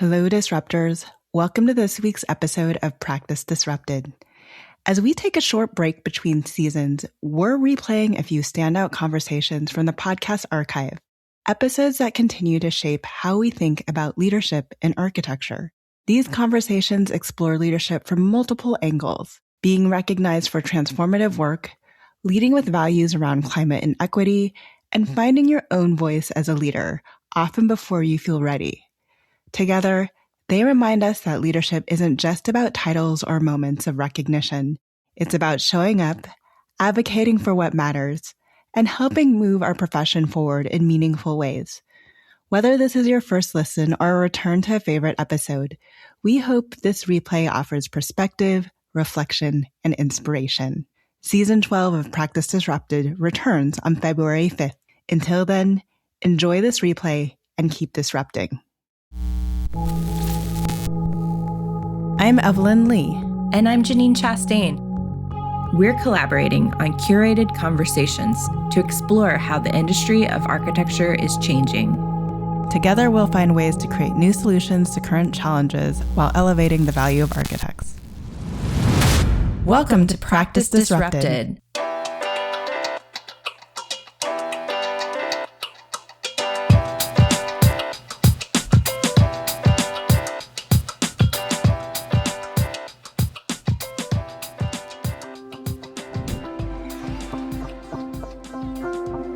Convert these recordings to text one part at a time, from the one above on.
Hello, Disruptors. Welcome to this week's episode of Practice Disrupted. As we take a short break between seasons, we're replaying a few standout conversations from the podcast archive, episodes that continue to shape how we think about leadership in architecture. These conversations explore leadership from multiple angles, being recognized for transformative work, leading with values around climate and equity, and finding your own voice as a leader, often before you feel ready. Together, they remind us that leadership isn't just about titles or moments of recognition. It's about showing up, advocating for what matters, and helping move our profession forward in meaningful ways. Whether this is your first listen or a return to a favorite episode, we hope this replay offers perspective, reflection, and inspiration. Season 12 of Practice Disrupted returns on February 5th. Until then, enjoy this replay and keep disrupting. I'm Evelyn Lee. And I'm Janine Chastain. We're collaborating on curated conversations to explore how the industry of architecture is changing. Together, we'll find ways to create new solutions to current challenges while elevating the value of architects. Welcome to Practice Disrupted.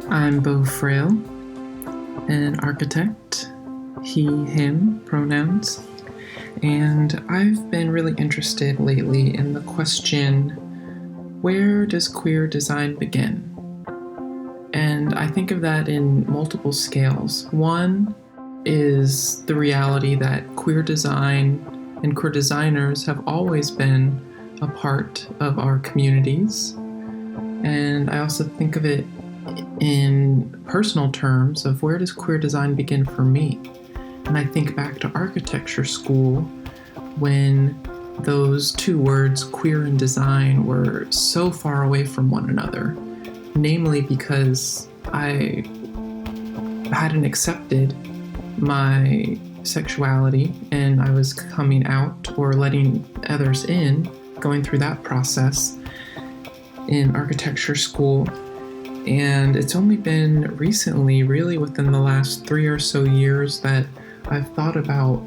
I'm Beau Frail, an architect, he, him pronouns, and I've been really interested lately in the question, where does queer design begin? And I think of that in multiple scales. One is the reality that queer design and queer designers have always been a part of our communities. And I also think of it in personal terms of where does queer design begin for me? And I think back to architecture school when those two words, queer and design, were so far away from one another, namely because I hadn't accepted my sexuality and I was coming out or letting others in, going through that process in architecture school. And it's only been recently, really within the last 3 or so years, that I've thought about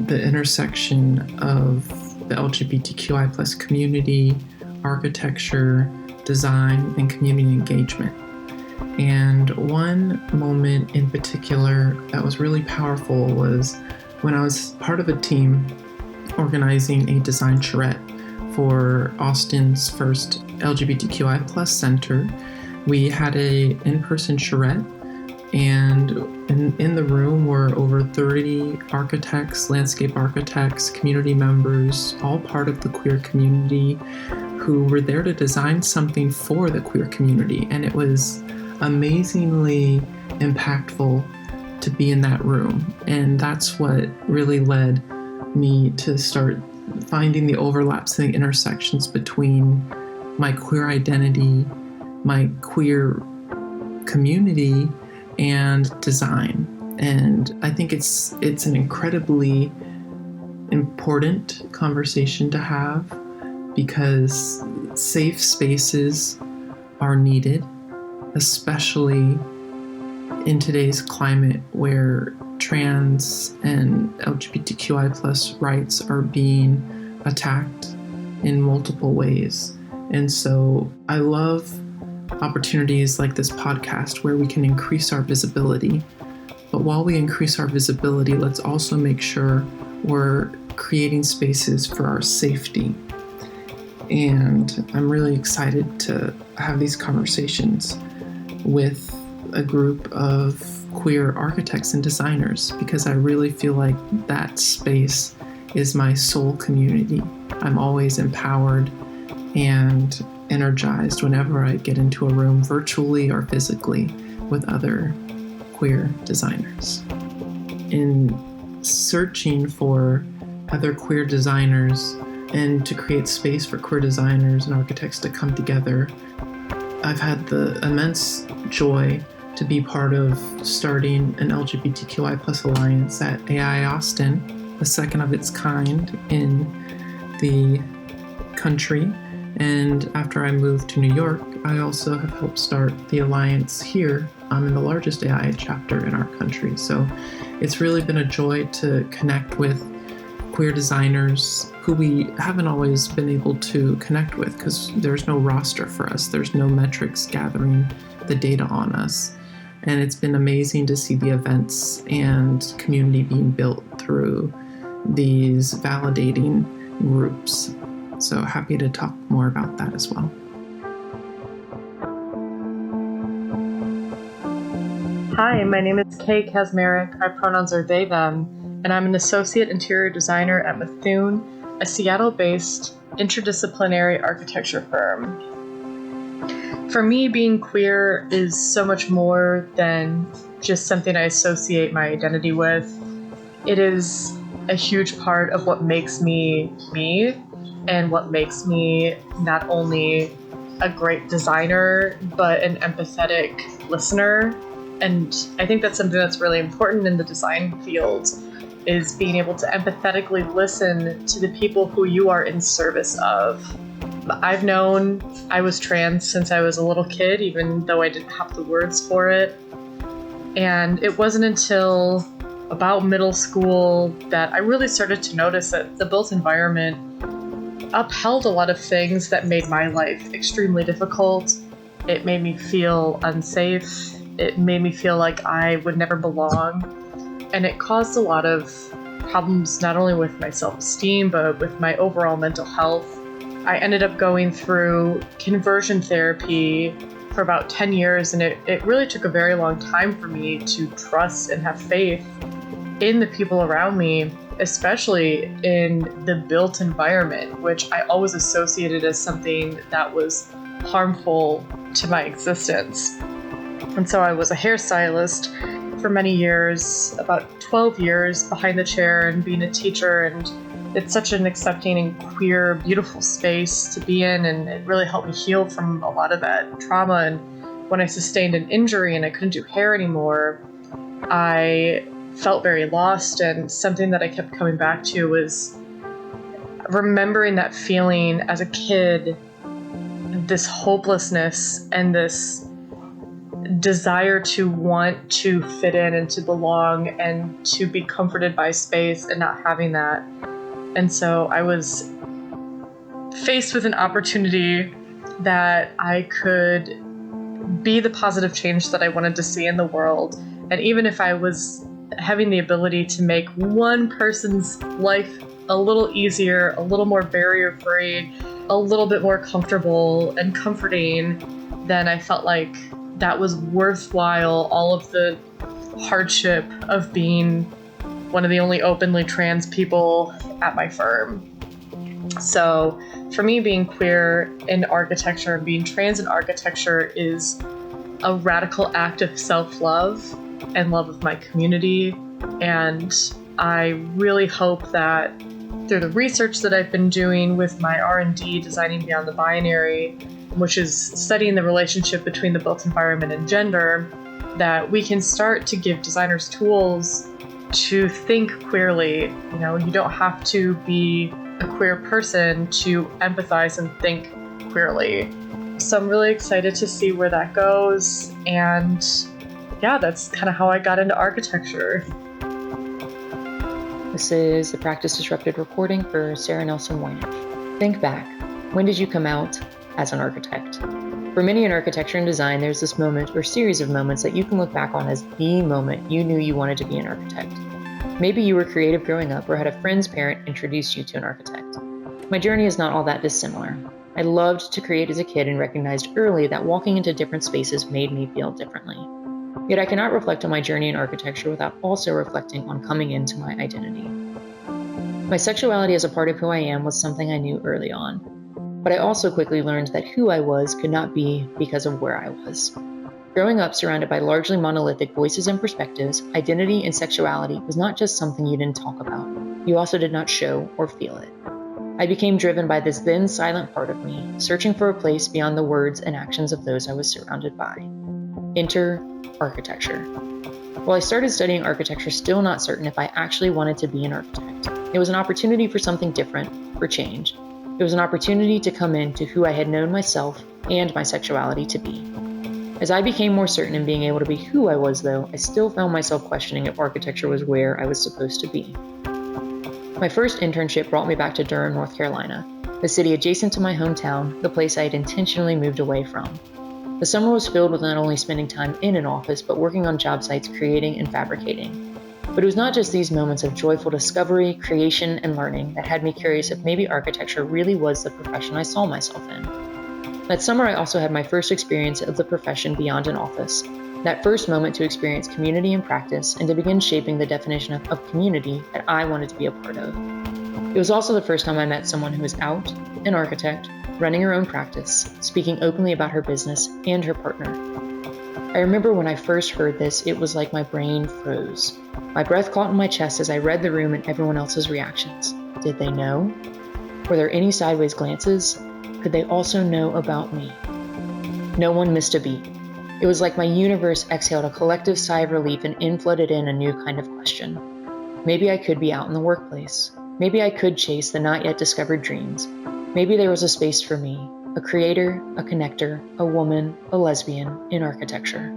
the intersection of the LGBTQI plus community, architecture, design, and community engagement. And one moment in particular that was really powerful was when I was part of a team organizing a design charrette for Austin's first LGBTQI plus center. We had a in-person charrette, and in the room were over 30 architects, landscape architects, community members, all part of the queer community who were there to design something for the queer community. And it was amazingly impactful to be in that room. And that's what really led me to start finding the overlaps and the intersections between my queer identity, my queer community, and design. And I think it's an incredibly important conversation to have because safe spaces are needed, especially in today's climate where trans and LGBTQI plus rights are being attacked in multiple ways. And so I love opportunities like this podcast where we can increase our visibility. But while we increase our visibility, let's also make sure we're creating spaces for our safety. And I'm really excited to have these conversations with a group of queer architects and designers because I really feel like that space is my soul community. I'm always empowered and energized whenever I get into a room virtually or physically with other queer designers. In searching for other queer designers and to create space for queer designers and architects to come together, I've had the immense joy to be part of starting an LGBTQI plus alliance at AI Austin the second of its kind in the country. And after I moved to New York, I also have helped start the Alliance here. I'm in the largest AI chapter in our country. So it's really been a joy to connect with queer designers who we haven't always been able to connect with because there's no roster for us. There's no metrics gathering the data on us. And it's been amazing to see the events and community being built through these validating groups. So happy to talk more about that as well. Hi, my name is Kay Kazmarek. My pronouns are they, them, and I'm an associate interior designer at Methuen, a Seattle-based interdisciplinary architecture firm. For me, being queer is so much more than just something I associate my identity with. It is a huge part of what makes me me, and what makes me not only a great designer, but an empathetic listener. And I think that's something that's really important in the design field, is being able to empathetically listen to the people who you are in service of. I've known I was trans since I was a little kid, even though I didn't have the words for it. And it wasn't until about middle school that I really started to notice that the built environment upheld a lot of things that made my life extremely difficult. It made me feel unsafe. It made me feel like I would never belong. And it caused a lot of problems, not only with my self-esteem, but with my overall mental health. I ended up going through conversion therapy for about 10 years, and it really took a very long time for me to trust and have faith in the people around me, especially in the built environment, which I always associated as something that was harmful to my existence. And so I was a hairstylist for many years, about 12 years behind the chair and being a teacher. And it's such an accepting and queer, beautiful space to be in. And it really helped me heal from a lot of that trauma. And when I sustained an injury and I couldn't do hair anymore, I felt very lost. And something that I kept coming back to was remembering that feeling as a kid, this hopelessness and this desire to want to fit in and to belong and to be comforted by space, and not having that. And so I was faced with an opportunity that I could be the positive change that I wanted to see in the world. And even if I was having the ability to make one person's life a little easier, a little more barrier-free, a little bit more comfortable and comforting, then I felt like that was worthwhile all of the hardship of being one of the only openly trans people at my firm. So for me, being queer in architecture and being trans in architecture is a radical act of self-love and love of my community. And I really hope that through the research that I've been doing with my R&D, Designing Beyond the Binary, which is studying the relationship between the built environment and gender, that we can start to give designers tools to think queerly. You know, you don't have to be a queer person to empathize and think queerly. So I'm really excited to see where that goes. And yeah, that's kind of how I got into architecture. This is the Practice Disrupted recording for Sarah Nelson Wynich. Think back. When did you come out as an architect? For many in architecture and design, there's this moment or series of moments that you can look back on as the moment you knew you wanted to be an architect. Maybe you were creative growing up or had a friend's parent introduce you to an architect. My journey is not all that dissimilar. I loved to create as a kid and recognized early that walking into different spaces made me feel differently. Yet I cannot reflect on my journey in architecture without also reflecting on coming into my identity. My sexuality as a part of who I am was something I knew early on, but I also quickly learned that who I was could not be because of where I was. Growing up surrounded by largely monolithic voices and perspectives, identity and sexuality was not just something you didn't talk about, you also did not show or feel it. I became driven by this then silent part of me, searching for a place beyond the words and actions of those I was surrounded by. Enter architecture. While I started studying architecture, still not certain if I actually wanted to be an architect. It was an opportunity for something different, for change. It was an opportunity to come into who I had known myself and my sexuality to be. As I became more certain in being able to be who I was, though, I still found myself questioning if architecture was where I was supposed to be. My first internship brought me back to Durham, North Carolina, the city adjacent to my hometown, the place I had intentionally moved away from. The summer was filled with not only spending time in an office, but working on job sites, creating and fabricating. But it was not just these moments of joyful discovery, creation, and learning that had me curious if maybe architecture really was the profession I saw myself in. That summer, I also had my first experience of the profession beyond an office. That first moment to experience community in practice and to begin shaping the definition of community that I wanted to be a part of. It was also the first time I met someone who was out, an architect, running her own practice, speaking openly about her business and her partner. I remember when I first heard this, it was like my brain froze. My breath caught in my chest as I read the room and everyone else's reactions. Did they know? Were there any sideways glances? Could they also know about me? No one missed a beat. It was like my universe exhaled a collective sigh of relief and flooded in a new kind of question. Maybe I could be out in the workplace. Maybe I could chase the not yet discovered dreams. Maybe there was a space for me, a creator, a connector, a woman, a lesbian, in architecture.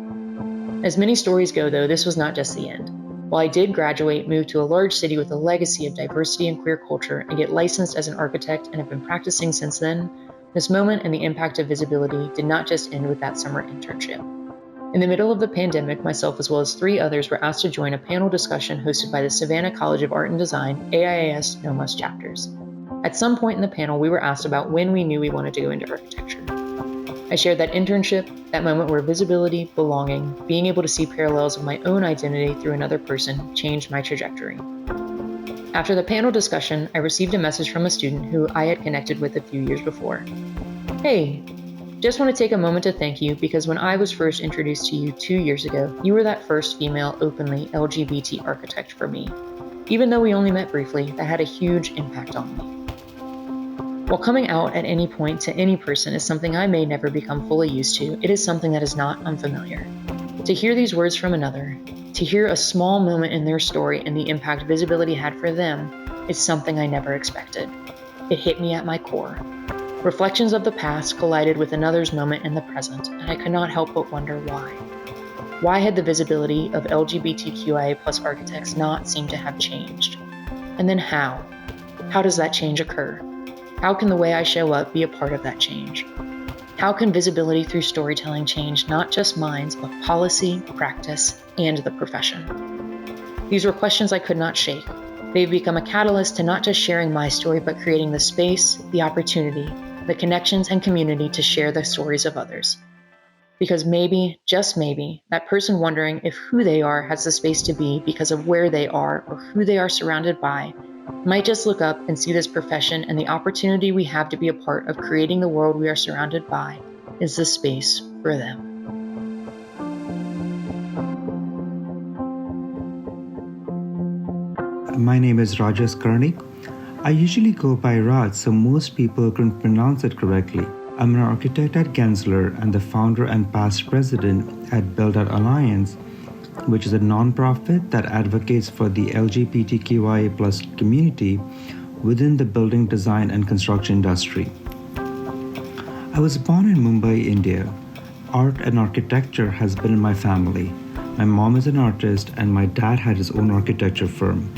As many stories go, though, this was not just the end. While I did graduate, move to a large city with a legacy of diversity and queer culture, and get licensed as an architect and have been practicing since then, this moment and the impact of visibility did not just end with that summer internship. In the middle of the pandemic, myself as well as 3 others were asked to join a panel discussion hosted by the Savannah College of Art and Design, AIAS NOMAS chapters. At some point in the panel, we were asked about when we knew we wanted to go into architecture. I shared that internship, that moment where visibility, belonging, being able to see parallels of my own identity through another person changed my trajectory. After the panel discussion, I received a message from a student who I had connected with a few years before. Hey, just want to take a moment to thank you because when I was first introduced to you 2 years ago, you were that first female openly LGBT architect for me. Even though we only met briefly, that had a huge impact on me. While coming out at any point to any person is something I may never become fully used to, it is something that is not unfamiliar. To hear these words from another, to hear a small moment in their story and the impact visibility had for them, is something I never expected. It hit me at my core. Reflections of the past collided with another's moment in the present, and I could not help but wonder why. Why had the visibility of LGBTQIA+ architects not seemed to have changed? And then how? How does that change occur? How can the way I show up be a part of that change? How can visibility through storytelling change not just minds, but policy, practice, and the profession? These were questions I could not shake. They've become a catalyst to not just sharing my story, but creating the space, the opportunity, the connections and community to share the stories of others. Because maybe, just maybe, that person wondering if who they are has the space to be because of where they are or who they are surrounded by might just look up and see this profession and the opportunity we have to be a part of creating the world we are surrounded by is the space for them. My name is Rajas Karnik. I usually go by Raj, so most people couldn't pronounce it correctly. I'm an architect at Gensler and the founder and past president at Build Out Alliance, which is a nonprofit that advocates for the LGBTQIA+ community within the building design and construction industry. I was born in Mumbai, India. Art and architecture has been in my family. My mom is an artist and my dad had his own architecture firm.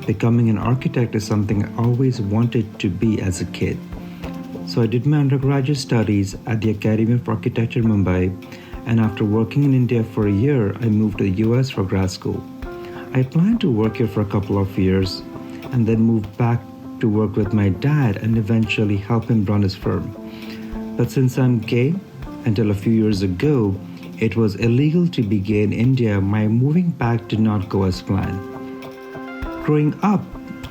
Becoming an architect is something I always wanted to be as a kid. So I did my undergraduate studies at the Academy of Architecture, Mumbai, and after working in India for a year, I moved to the US for grad school. I planned to work here for a couple of years and then moved back to work with my dad and eventually help him run his firm. But since I'm gay, until a few years ago, it was illegal to be gay in India. My moving back did not go as planned. Growing up,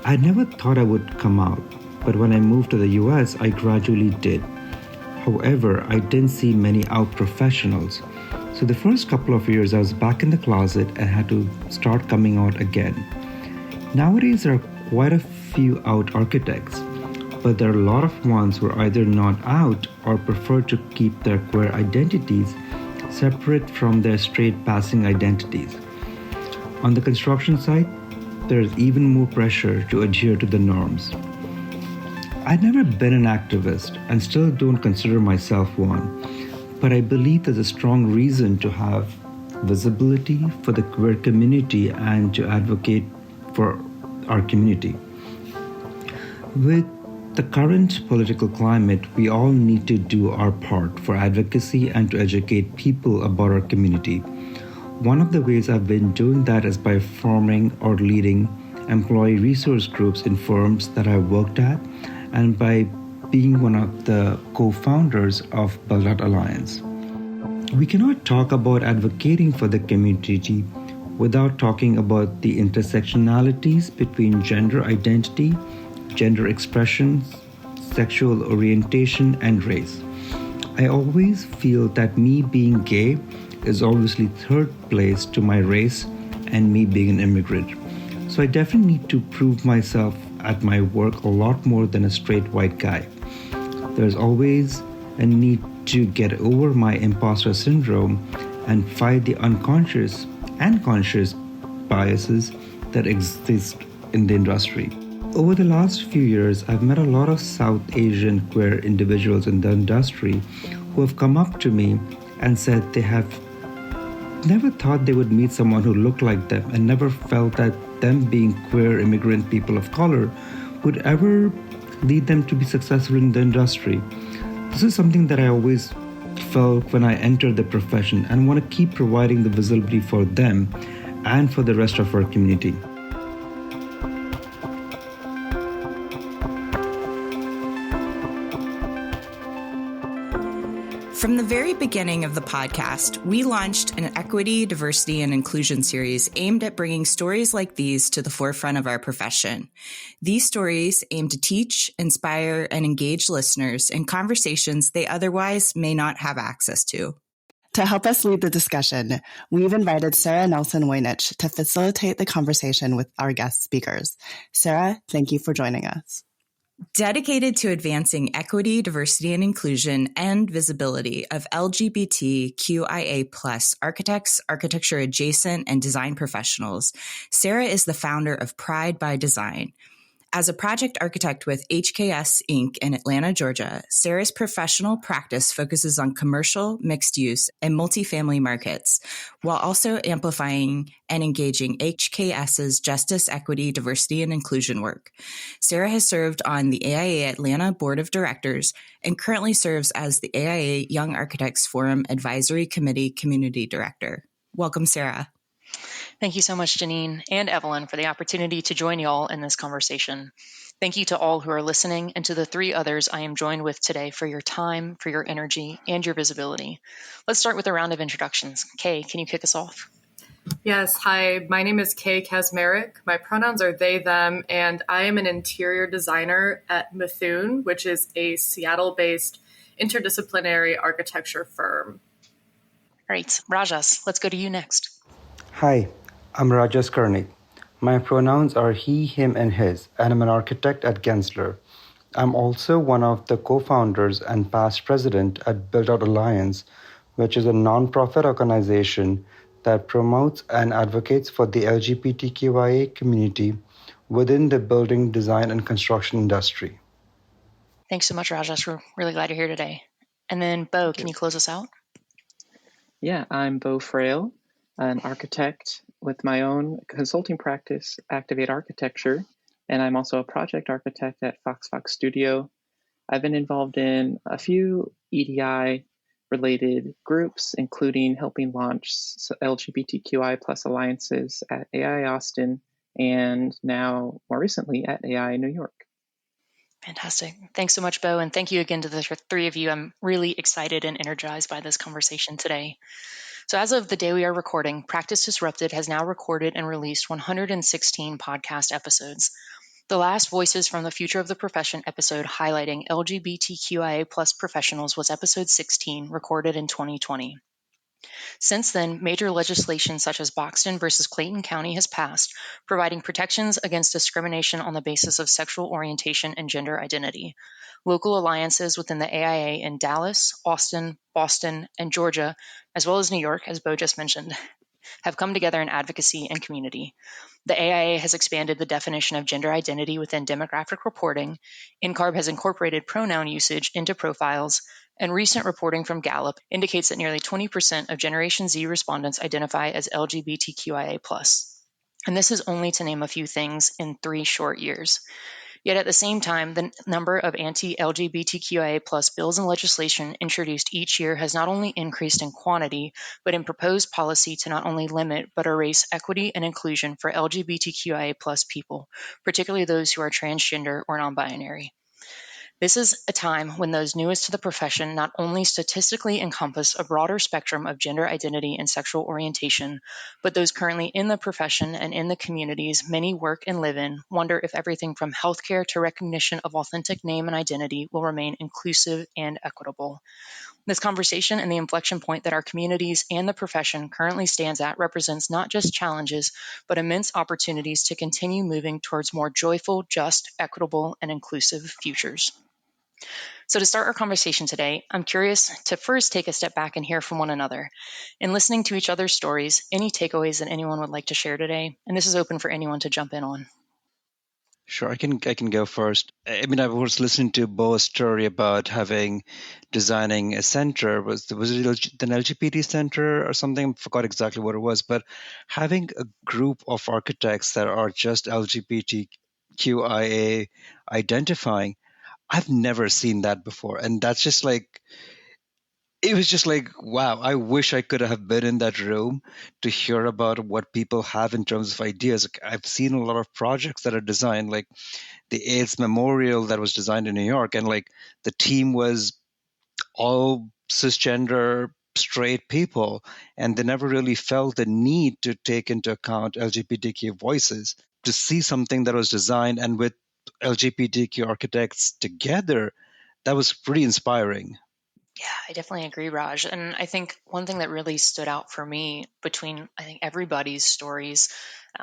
I never thought I would come out, but when I moved to the US, I gradually did. However, I didn't see many out professionals. So the first couple of years, I was back in the closet and had to start coming out again. Nowadays, there are quite a few out architects, but there are a lot of ones who are either not out or prefer to keep their queer identities separate from their straight passing identities. On the construction side, there's even more pressure to adhere to the norms. I've never been an activist and still don't consider myself one, but I believe there's a strong reason to have visibility for the queer community and to advocate for our community. With the current political climate, we all need to do our part for advocacy and to educate people about our community. One of the ways I've been doing that is by forming or leading employee resource groups in firms that I worked at and by being one of the co-founders of Build Out Alliance. We cannot talk about advocating for the community without talking about the intersectionalities between gender identity, gender expression, sexual orientation, and race. I always feel that me being gay is obviously third place to my race and me being an immigrant. So I definitely need to prove myself at my work a lot more than a straight white guy. There's always a need to get over my imposter syndrome and fight the unconscious and conscious biases that exist in the industry. Over the last few years, I've met a lot of South Asian queer individuals in the industry who have come up to me and said they have never thought they would meet someone who looked like them and never felt that them being queer immigrant people of color would ever lead them to be successful in the industry. This is something that I always felt when I entered the profession and want to keep providing the visibility for them and for the rest of our community. From the very beginning of the podcast, we launched an equity, diversity, and inclusion series aimed at bringing stories like these to the forefront of our profession. These stories aim to teach, inspire, and engage listeners in conversations they otherwise may not have access to. To help us lead the discussion, we've invited Sarah Nelson-Voynich to facilitate the conversation with our guest speakers. Sarah, thank you for joining us. Dedicated to advancing equity, diversity, and inclusion and visibility of LGBTQIA+ architects, architecture adjacent, and design professionals, Sarah is the founder of Pride by Design. As a project architect with HKS Inc. in Atlanta, Georgia, Sarah's professional practice focuses on commercial, mixed use, and multifamily markets, while also amplifying and engaging HKS's justice, equity, diversity, and inclusion work. Sarah has served on the AIA Atlanta Board of Directors and currently serves as the AIA Young Architects Forum Advisory Committee Community Director. Welcome, Sarah. Thank you so much, Janine and Evelyn, for the opportunity to join y'all in this conversation. Thank you to all who are listening and to the three others I am joined with today for your time, for your energy, and your visibility. Let's start with a round of introductions. Kay, can you kick us off? Yes, hi, my name is Kay Kasmerick. My pronouns are they, them, and I am an interior designer at Methuen, which is a Seattle-based interdisciplinary architecture firm. All right, Rajas, let's go to you next. Hi, I'm Rajas Karnik. My pronouns are he, him, and his, and I'm an architect at Gensler. I'm also one of the co-founders and past president at Build Out Alliance, which is a non-profit organization that promotes and advocates for the LGBTQIA community within the building, design, and construction industry. Thanks so much, Rajas. We're really glad you're here today. And then, Bo, can you close us out? Yeah, I'm Bo Frail, an architect with my own consulting practice, Activate Architecture, and I'm also a project architect at Fox Studio. I've been involved in a few EDI-related groups, including helping launch LGBTQI+ alliances at AI Austin, and now, more recently, at AI New York. Fantastic. Thanks so much, Bo, and thank you again to the three of you. I'm really excited and energized by this conversation today. So as of the day we are recording, Practice Disrupted has now recorded and released 116 podcast episodes. The last Voices from the Future of the Profession episode highlighting LGBTQIA+ professionals was episode 16, recorded in 2020. Since then, major legislation such as Boxton versus Clayton County has passed, providing protections against discrimination on the basis of sexual orientation and gender identity. Local alliances within the AIA in Dallas, Austin, Boston, and Georgia, as well as New York, as Bo just mentioned, have come together in advocacy and community. The AIA has expanded the definition of gender identity within demographic reporting. NCARB has incorporated pronoun usage into profiles, and recent reporting from Gallup indicates that nearly 20% of Generation Z respondents identify as LGBTQIA+. And this is only to name a few things in 3 short years. Yet at the same time, the number of anti-LGBTQIA plus bills and legislation introduced each year has not only increased in quantity, but in proposed policy to not only limit, but erase equity and inclusion for LGBTQIA plus people, particularly those who are transgender or non-binary. This is a time when those newest to the profession not only statistically encompass a broader spectrum of gender identity and sexual orientation, but those currently in the profession and in the communities many work and live in wonder if everything from healthcare to recognition of authentic name and identity will remain inclusive and equitable. This conversation and the inflection point that our communities and the profession currently stands at represents not just challenges, but immense opportunities to continue moving towards more joyful, just, equitable, and inclusive futures. So to start our conversation today, I'm curious to first take a step back and hear from one another. In listening to each other's stories, any takeaways that anyone would like to share today? And this is open for anyone to jump in on. Sure, I can go first. I mean, I was listening to Bo's story about designing a center. Was it an LGBT center or something? I forgot exactly what it was. But having a group of architects that are just LGBTQIA identifying, I've never seen that before, and that's just like. It was just like, wow, I wish I could have been in that room to hear about what people have in terms of ideas. Like, I've seen a lot of projects that are designed, like the AIDS memorial that was designed in New York, and like the team was all cisgender straight people, and they never really felt the need to take into account LGBTQ voices. To see something that was designed and with LGBTQ architects together, that was pretty inspiring. Yeah, I definitely agree, Raj. And I think one thing that really stood out for me between, I think, everybody's stories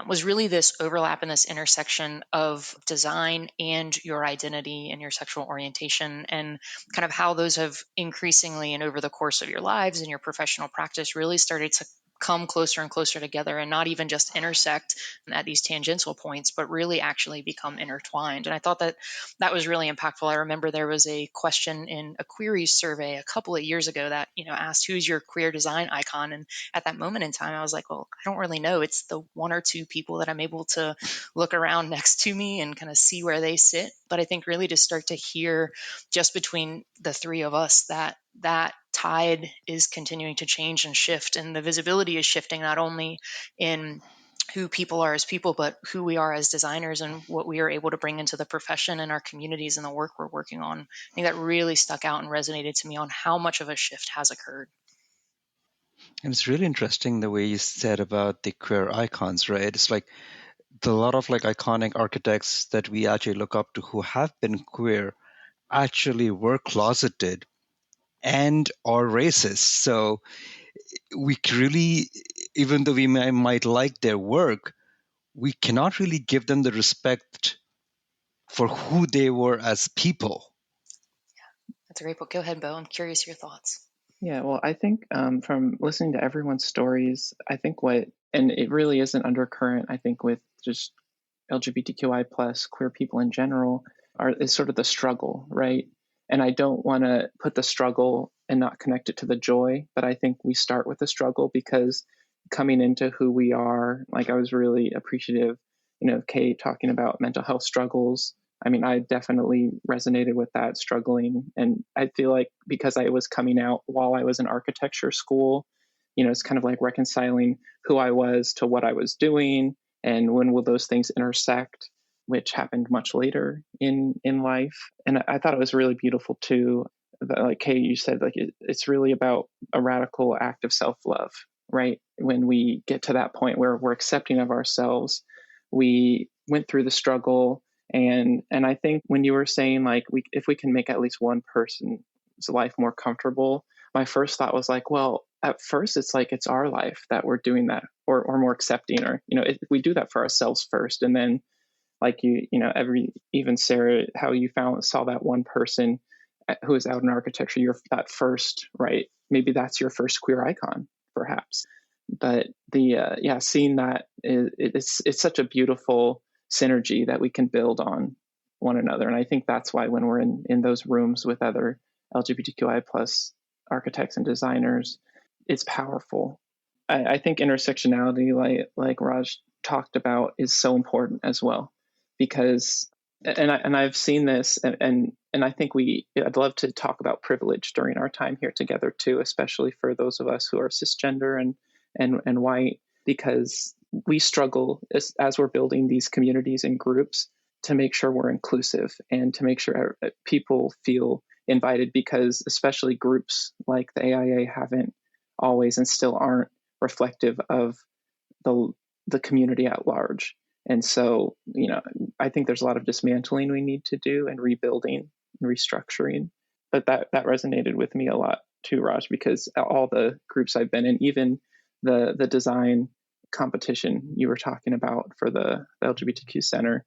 was really this overlap and this intersection of design and your identity and your sexual orientation, and kind of how those have increasingly and over the course of your lives and your professional practice really started to come closer and closer together, and not even just intersect at these tangential points, but really actually become intertwined. And I thought that that was really impactful. I remember there was a question in a queries survey a couple of years ago that, asked who's your queer design icon. And at that moment in time, I was like, well, I don't really know. It's the one or two people that I'm able to look around next to me and kind of see where they sit. But I think really to start to hear just between the three of us that tide is continuing to change and shift, and the visibility is shifting not only in who people are as people, but who we are as designers and what we are able to bring into the profession and our communities and the work we're working on. I think that really stuck out and resonated to me on how much of a shift has occurred. And it's really interesting the way you said about the queer icons, right? It's like a lot of like iconic architects that we actually look up to who have been queer actually were closeted and or racist. So we really, even though we might like their work, we cannot really give them the respect for who they were as people. Yeah, that's a great book. Go ahead, Bo. I'm curious your thoughts. Yeah, well, I think from listening to everyone's stories, I think and it really is an undercurrent, I think, with just LGBTQI plus queer people in general, is sort of the struggle, right? And I don't want to put the struggle and not connect it to the joy, but I think we start with the struggle because coming into who we are, like I was really appreciative, of Kate talking about mental health struggles. I mean, I definitely resonated with that struggling. And I feel like because I was coming out while I was in architecture school, it's kind of like reconciling who I was to what I was doing and when will those things intersect, which happened much later in life. And I thought it was really beautiful too. Like Kate, you said, like it's really about a radical act of self-love, right? When we get to that point where we're accepting of ourselves, we went through the struggle. And I think when you were saying like if we can make at least one person's life more comfortable, my first thought was like, well, at first it's like it's our life that we're doing that or more accepting, or if we do that for ourselves first, and then like even Sarah, how you saw that one person who is out in architecture, you're that first, right? Maybe that's your first queer icon, perhaps. But seeing that it's such a beautiful synergy that we can build on one another. And I think that's why when we're in those rooms with other LGBTQI plus architects and designers, it's powerful. I think intersectionality, like Raj talked about, is so important as well, because I've seen this, and I think I'd love to talk about privilege during our time here together too, especially for those of us who are cisgender and white, because we struggle as we're building these communities and groups to make sure we're inclusive and to make sure people feel invited, because especially groups like the AIA haven't always and still aren't reflective of the community at large. And so, I think there's a lot of dismantling we need to do, and rebuilding and restructuring. But that resonated with me a lot too, Raj, because all the groups I've been in, even the design competition you were talking about for the LGBTQ Center,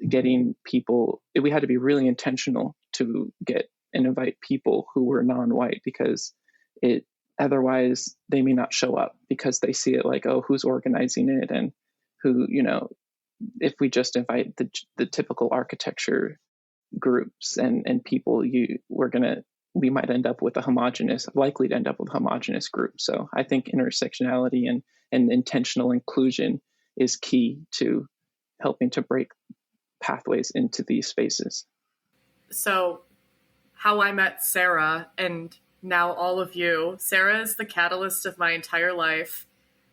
getting people, we had to be really intentional to get and invite people who were non-white, because otherwise they may not show up, because they see it like, oh, who's organizing it, and who, if we just invite the typical architecture groups and people, we might end up with likely to end up with a homogenous group. So I think intersectionality and intentional inclusion is key to helping to break pathways into these spaces. So how I met Sarah, and now all of you. Sarah is the catalyst of my entire life.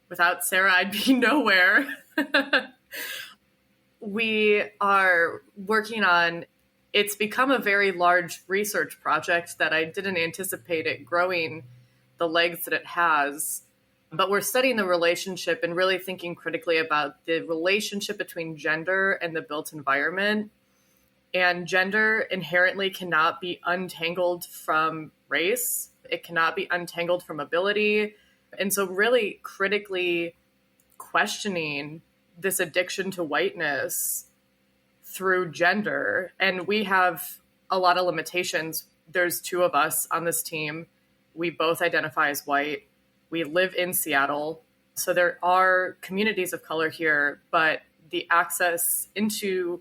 Without Sarah, I'd be nowhere. We are working on, it's become a very large research project that I didn't anticipate it growing the legs that it has. But we're studying the relationship and really thinking critically about the relationship between gender and the built environment. And gender inherently cannot be untangled from race. It cannot be untangled from ability. And so really critically questioning this addiction to whiteness through gender. And we have a lot of limitations. There's two of us on this team. We both identify as white. We live in Seattle. So there are communities of color here, but the access to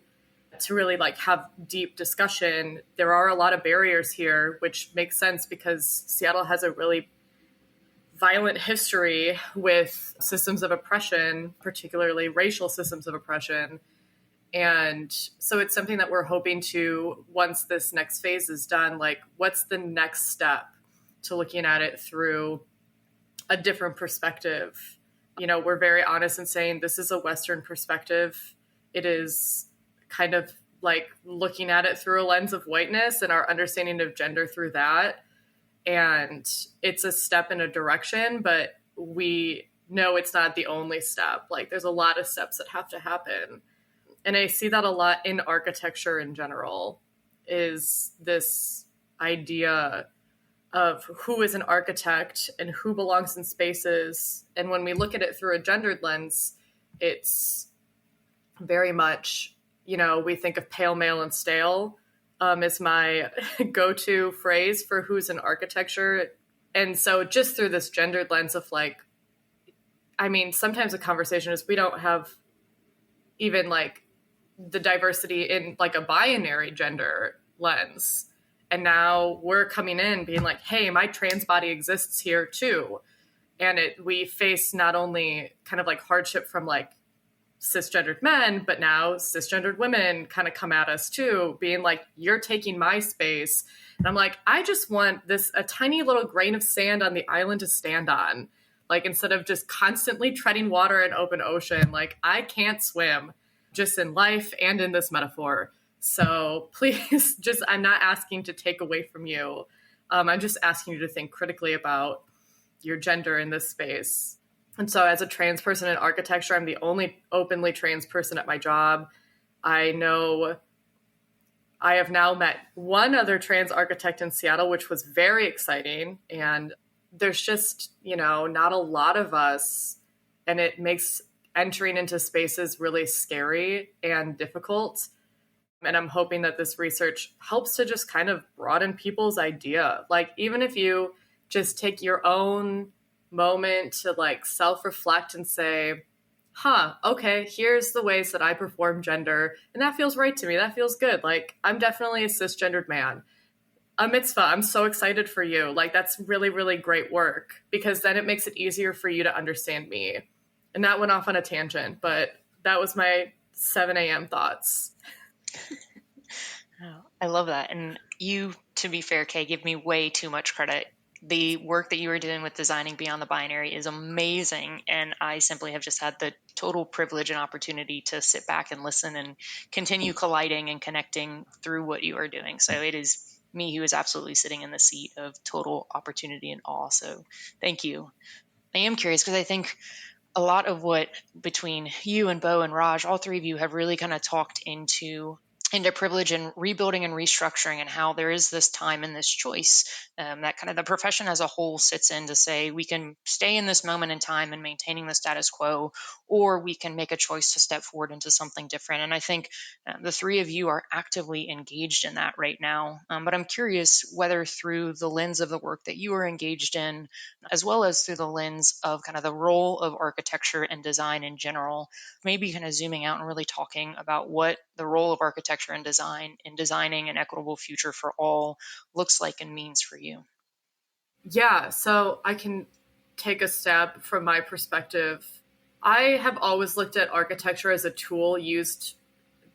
really have deep discussion, there are a lot of barriers here, which makes sense because Seattle has a really violent history with systems of oppression, particularly racial systems of oppression. And so it's something that we're hoping to, once this next phase is done, what's the next step to looking at it through a different perspective? We're very honest in saying this is a Western perspective. It is kind of like looking at it through a lens of whiteness and our understanding of gender through that. And it's a step in a direction, but we know it's not the only step. There's a lot of steps that have to happen. And I see that a lot in architecture in general, is this idea of who is an architect and who belongs in spaces. And when we look at it through a gendered lens, it's very much, we think of pale, male, and stale is my go-to phrase for who's in architecture. And so just through this gendered lens of sometimes the conversation is we don't have even the diversity in a binary gender lens. And now we're coming in being hey, my trans body exists here too. And we face not only kind of hardship from cisgendered men, but now cisgendered women kind of come at us too, being you're taking my space. And I'm I just want a tiny little grain of sand on the island to stand on. Instead of just constantly treading water in open ocean, I can't swim just in life and in this metaphor. So please, I'm not asking to take away from you. I'm just asking you to think critically about your gender in this space. And so as a trans person in architecture, I'm the only openly trans person at my job. I know I have now met one other trans architect in Seattle, which was very exciting. And there's just, not a lot of us. And it makes entering into spaces really scary and difficult. And I'm hoping that this research helps to just kind of broaden people's idea. Even if you just take your own moment to like self-reflect and say, okay, here's the ways that I perform gender, and that feels right to me. That feels good. Like, I'm definitely a cisgendered man. A mitzvah, I'm so excited for you. Like, that's really, really great work, because then it makes it easier for you to understand me. And that went off on a tangent, but that was my 7 a.m. thoughts. Oh, I love that. And you, to be fair, Kay, give me way too much credit. The work that you are doing with designing beyond the binary is amazing. And I simply have just had the total privilege and opportunity to sit back and listen and continue colliding and connecting through what you are doing. So it is me who is absolutely sitting in the seat of total opportunity and awe. So thank you. I am curious because I think a lot of what between you and Bo and Raj, all three of you have really kind of talked into privilege and rebuilding and restructuring, and how there is this time and this choice that kind of the profession as a whole sits in to say we can stay in this moment in time and maintaining the status quo, or we can make a choice to step forward into something different. And I think the three of you are actively engaged in that right now. But I'm curious whether through the lens of the work that you are engaged in, as well as through the lens of kind of the role of architecture and design in general, maybe kind of zooming out and really talking about what the role of architecture and design in designing an equitable future for all looks like and means for you. Yeah, so I can take a stab from my perspective. I have always looked at architecture as a tool used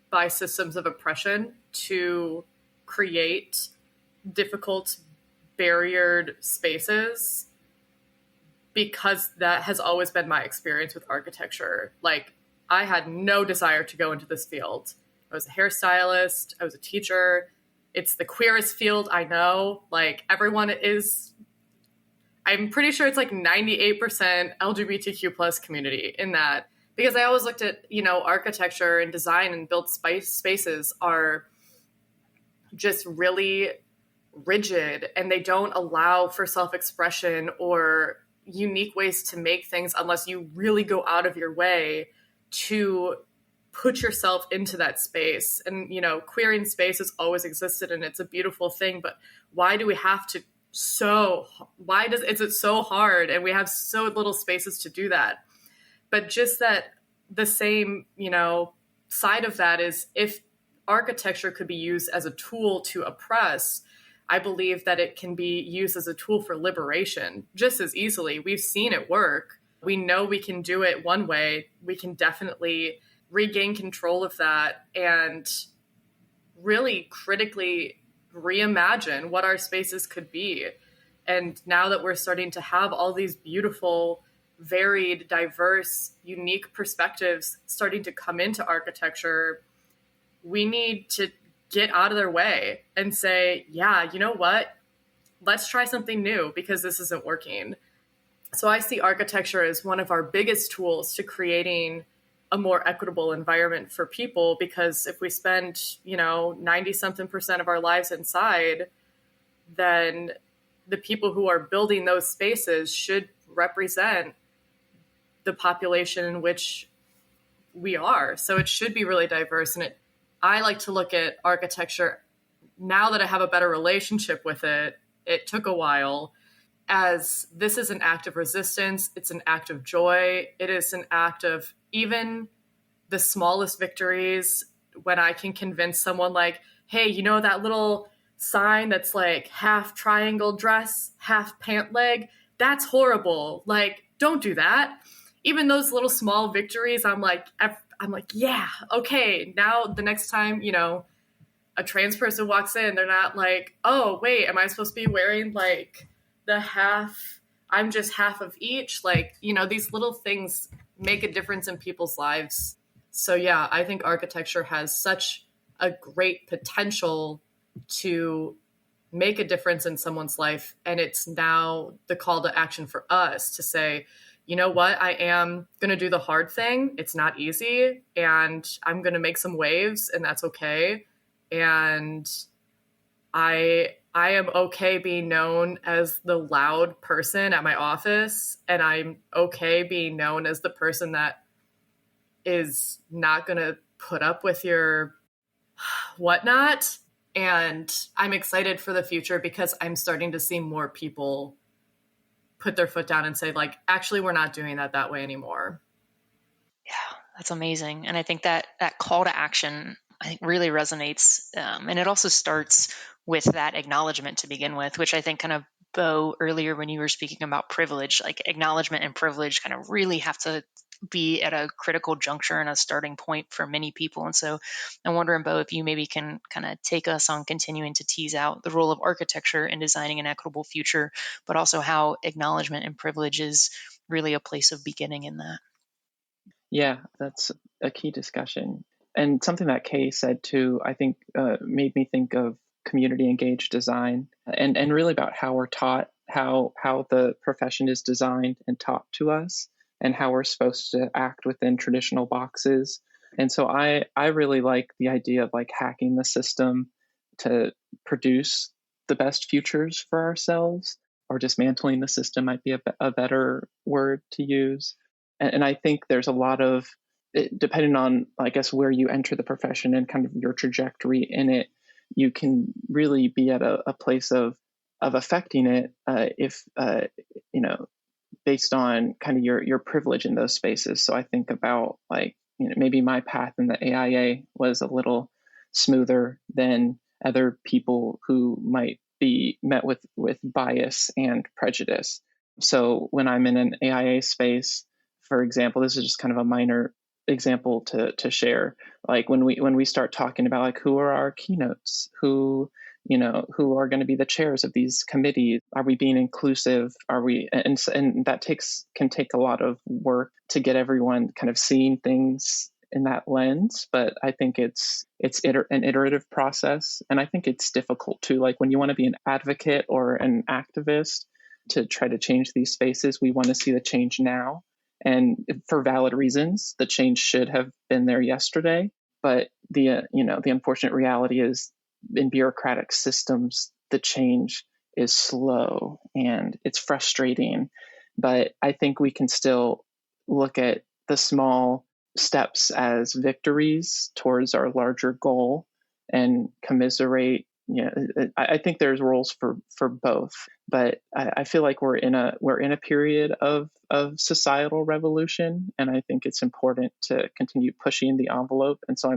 by systems of oppression to create difficult, barriered spaces, because that has always been my experience with architecture. Like, I had no desire to go into this field. I was a hairstylist. I was a teacher. It's the queerest field I know. Like, everyone is, I'm pretty sure it's like 98% LGBTQ plus community in that, because I always looked at, architecture and design and built spaces are just really rigid, and they don't allow for self-expression or unique ways to make things unless you really go out of your way to put yourself into that space. And, queering space has always existed, and it's a beautiful thing, but why do we have to is it so hard, and we have so little spaces to do that? But just that the same, side of that is, if architecture could be used as a tool to oppress, I believe that it can be used as a tool for liberation just as easily. We've seen it work. We know we can do it one way. We can definitely regain control of that and really critically reimagine what our spaces could be. And now that we're starting to have all these beautiful, varied, diverse, unique perspectives starting to come into architecture, we need to get out of their way and say, yeah, you know what? Let's try something new, because this isn't working. So I see architecture as one of our biggest tools to creating a more equitable environment for people, because if we spend, 90 something percent of our lives inside, then the people who are building those spaces should represent the population in which we are. So it should be really diverse. And I like to look at architecture, now that I have a better relationship with it, it took a while, as this is an act of resistance. It's an act of joy. It is an act of even the smallest victories, when I can convince someone like, hey, that little sign that's like half triangle dress, half pant leg, that's horrible. Like, don't do that. Even those little small victories, I'm like, yeah, okay. Now the next time, a trans person walks in, they're not like, oh, wait, am I supposed to be wearing like the half? I'm just half of each. Like, these little things make a difference in people's lives. So yeah, I think architecture has such a great potential to make a difference in someone's life. And it's now the call to action for us to say, you know what, I am going to do the hard thing. It's not easy, and I'm going to make some waves, and that's okay. And I am okay being known as the loud person at my office, and I'm okay being known as the person that is not going to put up with your whatnot. And I'm excited for the future, because I'm starting to see more people put their foot down and say, like, actually, we're not doing that way anymore. Yeah, that's amazing. And I think that call to action, I think, really resonates. And it also starts with that acknowledgement to begin with, which I think kind of, Bo, earlier when you were speaking about privilege, like acknowledgement and privilege kind of really have to be at a critical juncture and a starting point for many people. And so I'm wondering, Bo, if you maybe can kind of take us on continuing to tease out the role of architecture in designing an equitable future, but also how acknowledgement and privilege is really a place of beginning in that. Yeah, that's a key discussion. And something that Kay said too, I think made me think of community engaged design and really about how we're taught, how the profession is designed and taught to us, and how we're supposed to act within traditional boxes. And so I really like the idea of like hacking the system to produce the best futures for ourselves, or dismantling the system might be a better word to use. And I think there's a lot of, depending on, I guess, where you enter the profession and kind of your trajectory in it, you can really be at a place of affecting it if based on kind of your privilege in those spaces. So I think about like, maybe my path in the AIA was a little smoother than other people who might be met with bias and prejudice. So when I'm in an AIA space, for example, this is just kind of a minor example to share. Like when we start talking about like who are our keynotes, who are going to be the chairs of these committees, are we being inclusive, are we, and that can take a lot of work to get everyone kind of seeing things in that lens. But I think it's an iterative process, and I think it's difficult too. Like when you want to be an advocate or an activist to try to change these spaces, we want to see the change now. And for valid reasons, the change should have been there yesterday. But the unfortunate reality is, in bureaucratic systems, the change is slow and it's frustrating. But I think we can still look at the small steps as victories towards our larger goal and commiserate. I think there's roles for both, but I feel like we're in a period of societal revolution, and I think it's important to continue pushing the envelope. And so I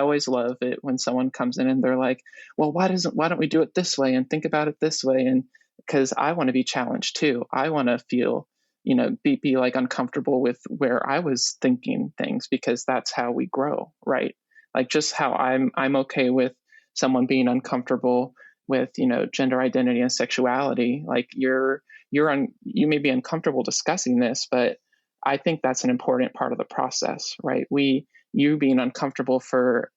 always love it when someone comes in and they're like, well, why don't we do it this way and think about it this way? And because I want to be challenged too. I want to feel, be like uncomfortable with where I was thinking things, because that's how we grow, right? Like just how I'm okay with someone being uncomfortable with, gender identity and sexuality. Like you may be uncomfortable discussing this, but I think that's an important part of the process, right? You being uncomfortable for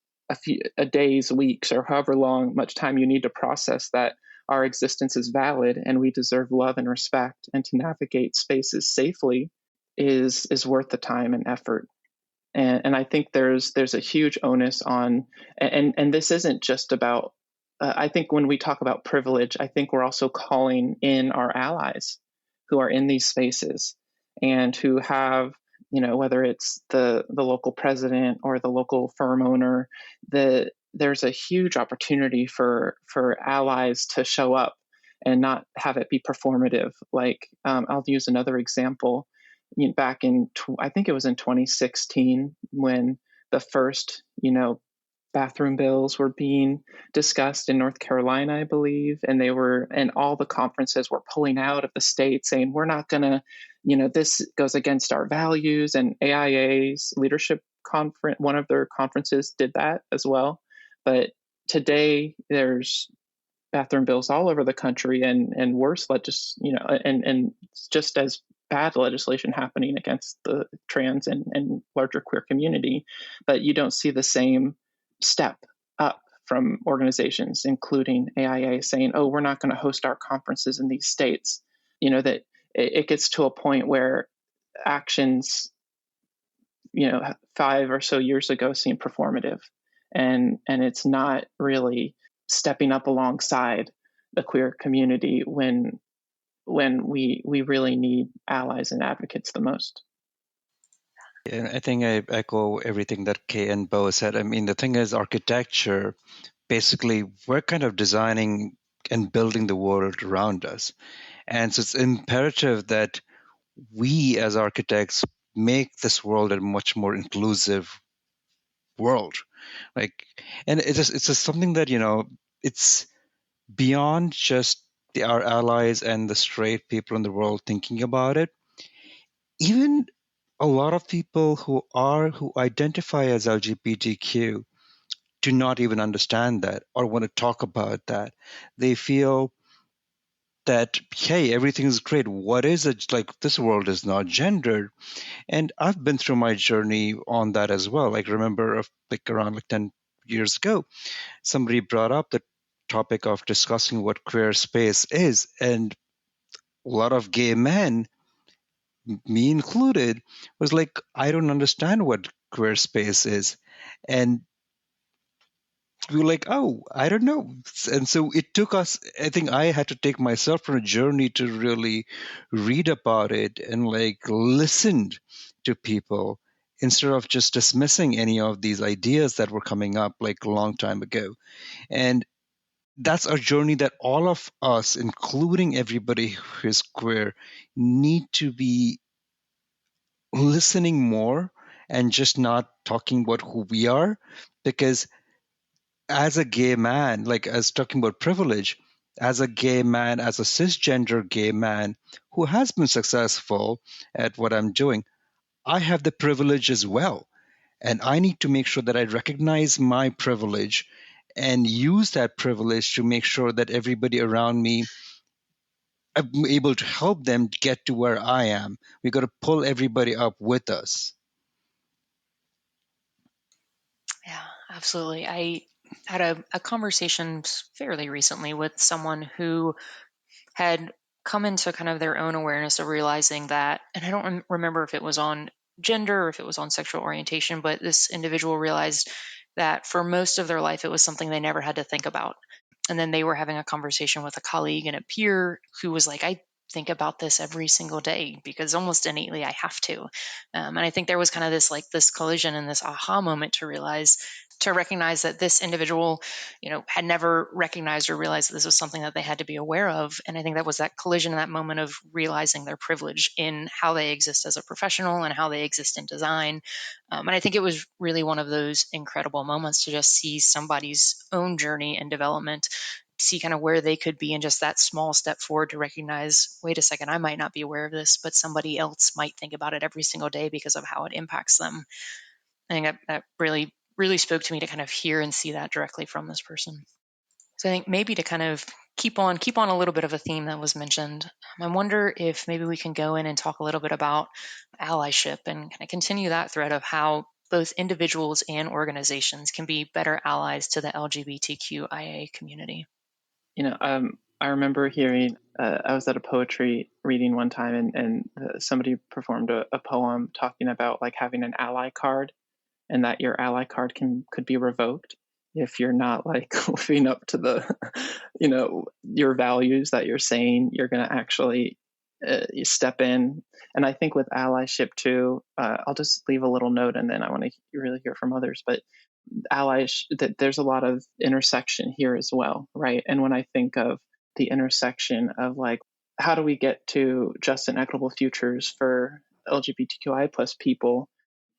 a days, weeks, or however much time you need to process that our existence is valid and we deserve love and respect, and to navigate spaces safely is worth the time and effort. And I think there's a huge onus on, and this isn't just about, I think when we talk about privilege, I think we're also calling in our allies who are in these spaces and who have, whether it's the local president or the local firm owner, there's a huge opportunity for allies to show up and not have it be performative. Like I'll use another example. Back in, I think it was in 2016 when the first, bathroom bills were being discussed in North Carolina, I believe, and all the conferences were pulling out of the state saying, we're not going to, this goes against our values. And AIA's leadership conference, one of their conferences, did that as well. But today there's bathroom bills all over the country, and worse, and just as bad legislation happening against the trans and larger queer community, but you don't see the same step up from organizations, including AIA, saying, oh, we're not going to host our conferences in these states. That it gets to a point where actions, 5 or so years ago seemed performative, and it's not really stepping up alongside the queer community when we really need allies and advocates the most. And I think I echo everything that Kay and Bo said. I mean, the thing is, architecture, basically, we're kind of designing and building the world around us. And so it's imperative that we as architects make this world a much more inclusive world. Like, and it's just something that, it's beyond just our allies and the straight people in the world thinking about it. Even a lot of people who identify as LGBTQ do not even understand that or want to talk about that. They feel that, hey, everything's great. What is it? Like, this world is not gendered. And I've been through my journey on that as well. Like, remember, around 10 years ago, somebody brought up the topic of discussing what queer space is. And a lot of gay men, me included, was like, I don't understand what queer space is. And we were like, oh, I don't know. And so it took us, I think I had to take myself on a journey to really read about it and like listened to people instead of just dismissing any of these ideas that were coming up like a long time ago. And that's a journey that all of us, including everybody who is queer, need to be listening more and just not talking about who we are. Because as a gay man, like as talking about privilege, as a gay man, as a cisgender gay man who has been successful at what I'm doing, I have the privilege as well. And I need to make sure that I recognize my privilege and use that privilege to make sure that everybody around me, I'm able to help them get to where I am. We got to pull everybody up with us. Yeah, absolutely. I had a conversation fairly recently with someone who had come into kind of their own awareness of realizing that, and I don't remember if it was on gender or if it was on sexual orientation, but this individual realized that for most of their life, it was something they never had to think about. And then they were having a conversation with a colleague and a peer who was like, I think about this every single day because almost innately I have to. And I think there was kind of this collision and this aha moment to recognize that this individual, had never recognized or realized that this was something that they had to be aware of. And I think that was that collision, that moment of realizing their privilege in how they exist as a professional and how they exist in design. And I think it was really one of those incredible moments to just see somebody's own journey and development, see kind of where they could be in just that small step forward to recognize, wait a second, I might not be aware of this, but somebody else might think about it every single day because of how it impacts them. I think that really, really spoke to me to kind of hear and see that directly from this person. So I think maybe to kind of keep on a little bit of a theme that was mentioned, I wonder if maybe we can go in and talk a little bit about allyship and kind of continue that thread of how both individuals and organizations can be better allies to the LGBTQIA community. I remember hearing, I was at a poetry reading one time and somebody performed a poem talking about like having an ally card, and that your ally card could be revoked if you're not like living up to the, your values that you're saying you're going to actually step in. And I think with allyship too, I'll just leave a little note and then I want to really hear from others, but allies, that there's a lot of intersection here as well, right? And when I think of the intersection of like, how do we get to just and equitable futures for LGBTQI plus people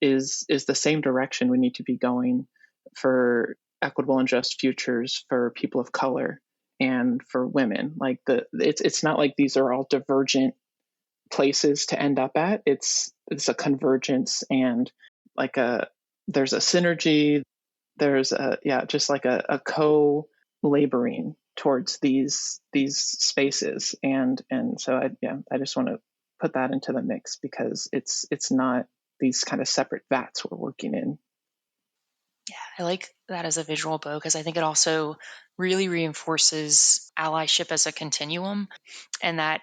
is the same direction we need to be going for equitable and just futures for people of color and for women. Like it's not like these are all divergent places to end up at. It's a convergence and like there's a synergy. There's just like a co-laboring towards these spaces. And so I just want to put that into the mix because it's not these kind of separate vats we're working in. Yeah, I like that as a visual, Bo, because I think it also really reinforces allyship as a continuum, and that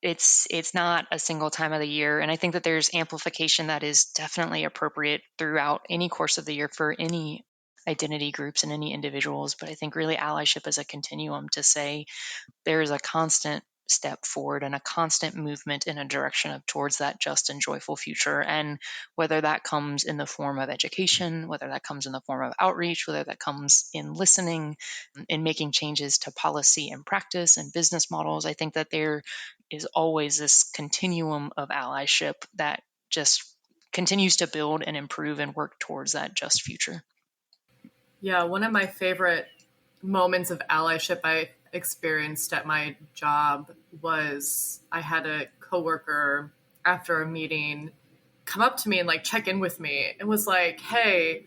it's not a single time of the year. And I think that there's amplification that is definitely appropriate throughout any course of the year for any identity groups and any individuals. But I think really allyship as a continuum to say there is a constant step forward and a constant movement in a direction of towards that just and joyful future. And whether that comes in the form of education, whether that comes in the form of outreach, whether that comes in listening, in making changes to policy and practice and business models, I think that there is always this continuum of allyship that just continues to build and improve and work towards that just future. Yeah, one of my favorite moments of allyship I experienced at my job was I had a coworker after a meeting come up to me and like check in with me and was like, "Hey,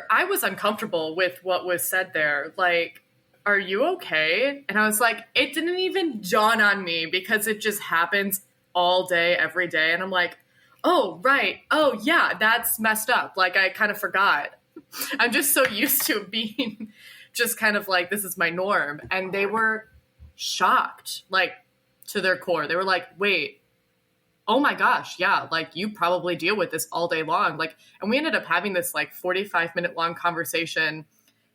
I was uncomfortable with what was said there. Like, are you okay?" And I was like, it didn't even dawn on me because it just happens all day, every day. And I'm like, oh, right. Oh, yeah, that's messed up. Like, I kind of forgot. I'm just so used to being just kind of like, this is my norm. And they were shocked, like, to their core. They were like, wait, oh my gosh, yeah, like you probably deal with this all day long. Like, and we ended up having this like 45-minute long conversation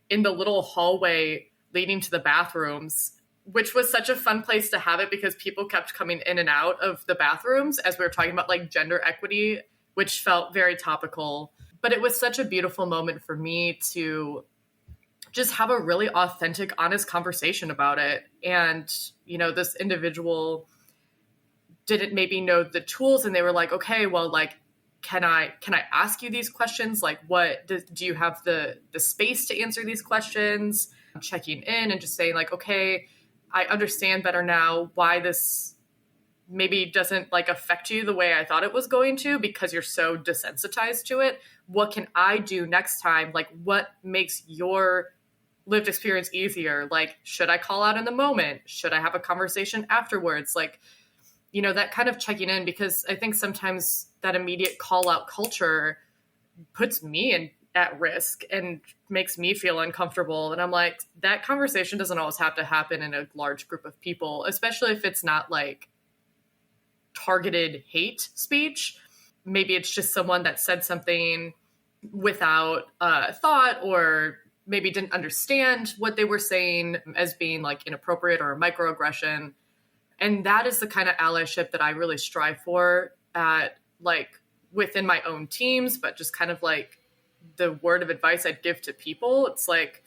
in the little hallway leading to the bathrooms, which was such a fun place to have it because people kept coming in and out of the bathrooms as we were talking about like gender equity, which felt very topical. But it was such a beautiful moment for me to just have a really authentic, honest conversation about it. And, you know, this individual didn't maybe know the tools and they were like, okay, well, like, can I ask you these questions? Like, what do you have the space to answer these questions? Checking in and just saying like, okay, I understand better now why this maybe doesn't like affect you the way I thought it was going to because you're so desensitized to it. What can I do next time? Like, what makes your lived experience easier? Like, should I call out in the moment? Should I have a conversation afterwards? Like, you know, that kind of checking in, because I think sometimes that immediate call out culture puts me at risk and makes me feel uncomfortable. And I'm like, that conversation doesn't always have to happen in a large group of people, especially if it's not like targeted hate speech. Maybe it's just someone that said something without thought, or maybe didn't understand what they were saying as being like inappropriate or a microaggression. And that is the kind of allyship that I really strive for at like within my own teams, but just kind of like the word of advice I'd give to people. It's like,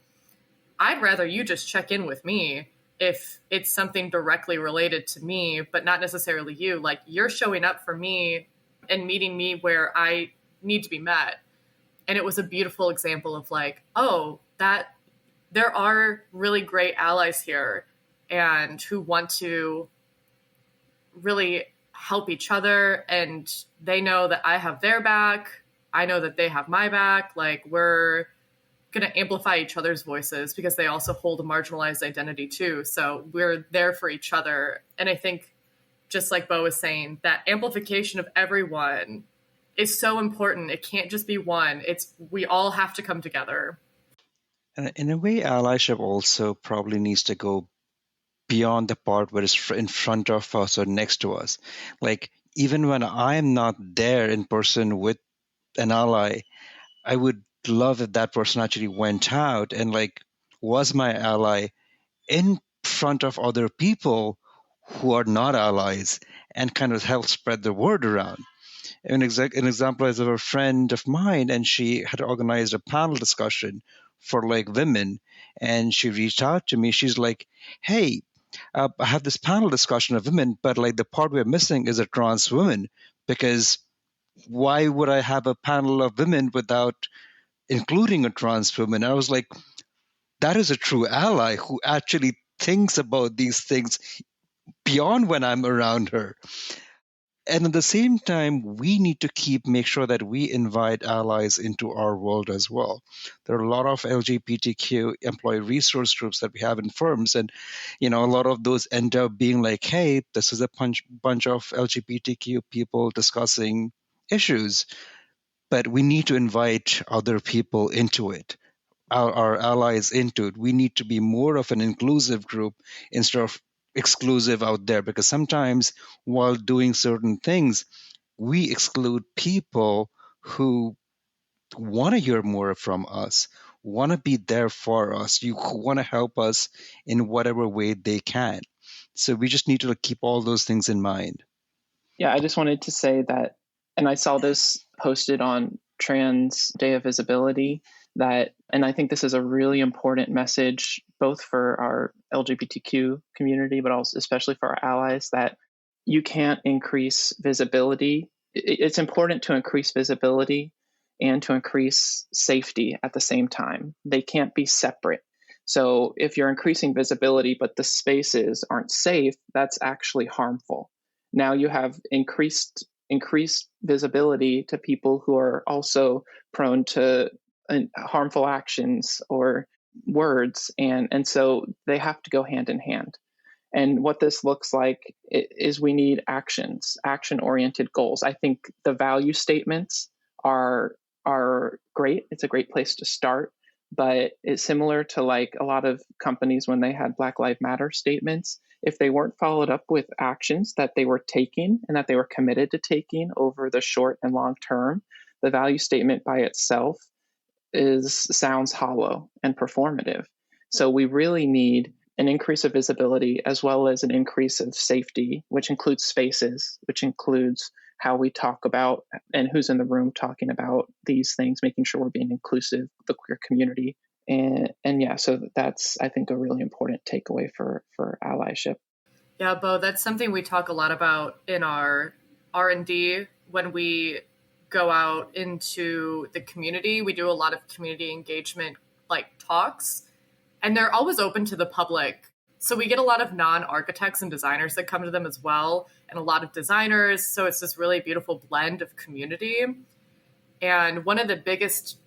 I'd rather you just check in with me if it's something directly related to me, but not necessarily you. Like, you're showing up for me and meeting me where I need to be met. And it was a beautiful example of like, oh, that there are really great allies here and who want to really help each other, and they know that I have their back. I know that they have my back. Like, we're going to amplify each other's voices because they also hold a marginalized identity too. So we're there for each other. And I think, just like Bo was saying, that amplification of everyone is so important. It can't just be one. We all have to come together. And in a way, allyship also probably needs to go beyond the part where it's in front of us or next to us. Like, even when I'm not there in person with an ally, I would love if that person actually went out and like was my ally in front of other people who are not allies and kind of help spread the word around. An example is of a friend of mine, and she had organized a panel discussion for like women, and she reached out to me. She's like, hey, I have this panel discussion of women, but like the part we're missing is a trans woman, because why would I have a panel of women without including a trans woman? I was like, that is a true ally who actually thinks about these things beyond when I'm around her. And at the same time, we need to make sure that we invite allies into our world as well. There are a lot of LGBTQ employee resource groups that we have in firms, and a lot of those end up being like, "Hey, this is a bunch of LGBTQ people discussing issues," but we need to invite other people into it. Our allies into it. We need to be more of an inclusive group instead of exclusive out there, because sometimes while doing certain things, we exclude people who want to hear more from us, want to be there for us, who want to help us in whatever way they can. So we just need to keep all those things in mind. Yeah, I just wanted to say that, and I saw this posted on Trans Day of Visibility, and I think this is a really important message, both for our LGBTQ community, but also especially for our allies, that you can't increase visibility. It's important to increase visibility and to increase safety at the same time. They can't be separate. So if you're increasing visibility, but the spaces aren't safe, that's actually harmful. Now you have increased visibility to people who are also prone to harmful actions or words, and so they have to go hand in hand. And what this looks like is we need action-oriented goals. I think the value statements are great. It's a great place to start, but it's similar to like a lot of companies when they had Black Lives Matter statements. If they weren't followed up with actions that they were taking and that they were committed to taking over the short and long term, the value statement by itself sounds hollow and performative. So we really need an increase of visibility as well as an increase of safety, which includes spaces, which includes how we talk about and who's in the room talking about these things, making sure we're being inclusive of the queer community. And yeah, so that's, I think, a really important takeaway for allyship. Yeah, Bo, that's something we talk a lot about in our R&D when we go out into the community. We do a lot of community engagement like talks, and they're always open to the public. So we get a lot of non-architects and designers that come to them as well, and a lot of designers. So it's this really beautiful blend of community. And one of the biggest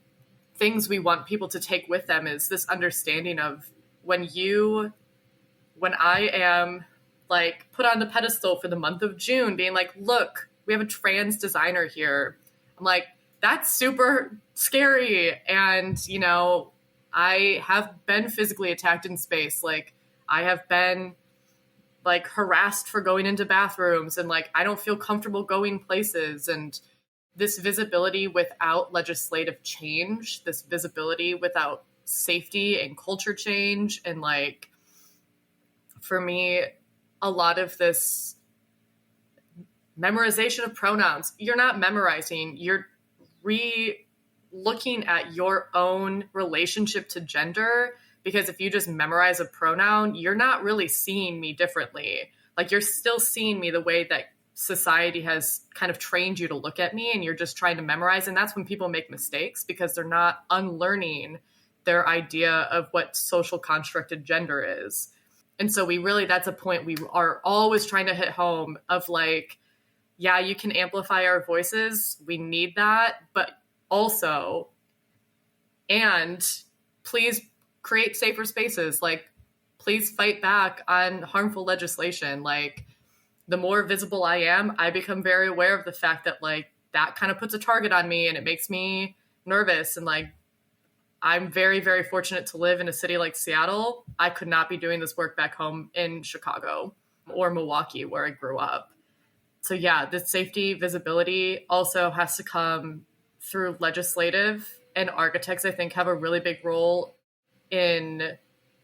things we want people to take with them is this understanding of when I am like put on the pedestal for the month of June, being like, look, we have a trans designer here. I'm like, that's super scary. And, you know, I have been physically attacked in space. Like, I have been like harassed for going into bathrooms, and like I don't feel comfortable going places. And this visibility without legislative change, this visibility without safety and culture change, and like for me, a lot of this memorization of pronouns, you're not memorizing, you're looking at your own relationship to gender. Because if you just memorize a pronoun, you're not really seeing me differently. Like, you're still seeing me the way that society has kind of trained you to look at me, and you're just trying to memorize. And that's when people make mistakes, because they're not unlearning their idea of what social constructed gender is. And so that's a point we are always trying to hit home of like, yeah, you can amplify our voices. We need that. But also, and please create safer spaces. Like, please fight back on harmful legislation. Like, the more visible I am, I become very aware of the fact that like that kind of puts a target on me, and it makes me nervous. And like, I'm very, very fortunate to live in a city like Seattle. I could not be doing this work back home in Chicago or Milwaukee, where I grew up. So yeah, the safety, visibility also has to come through legislative, and architects, I think, have a really big role in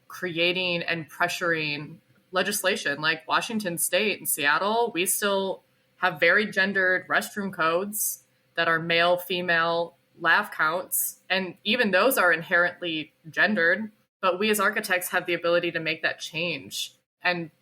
creating and pressuring legislation. Like Washington State and Seattle, we still have very gendered restroom codes that are male, female, lav counts. And even those are inherently gendered. But we as architects have the ability to make that change. And,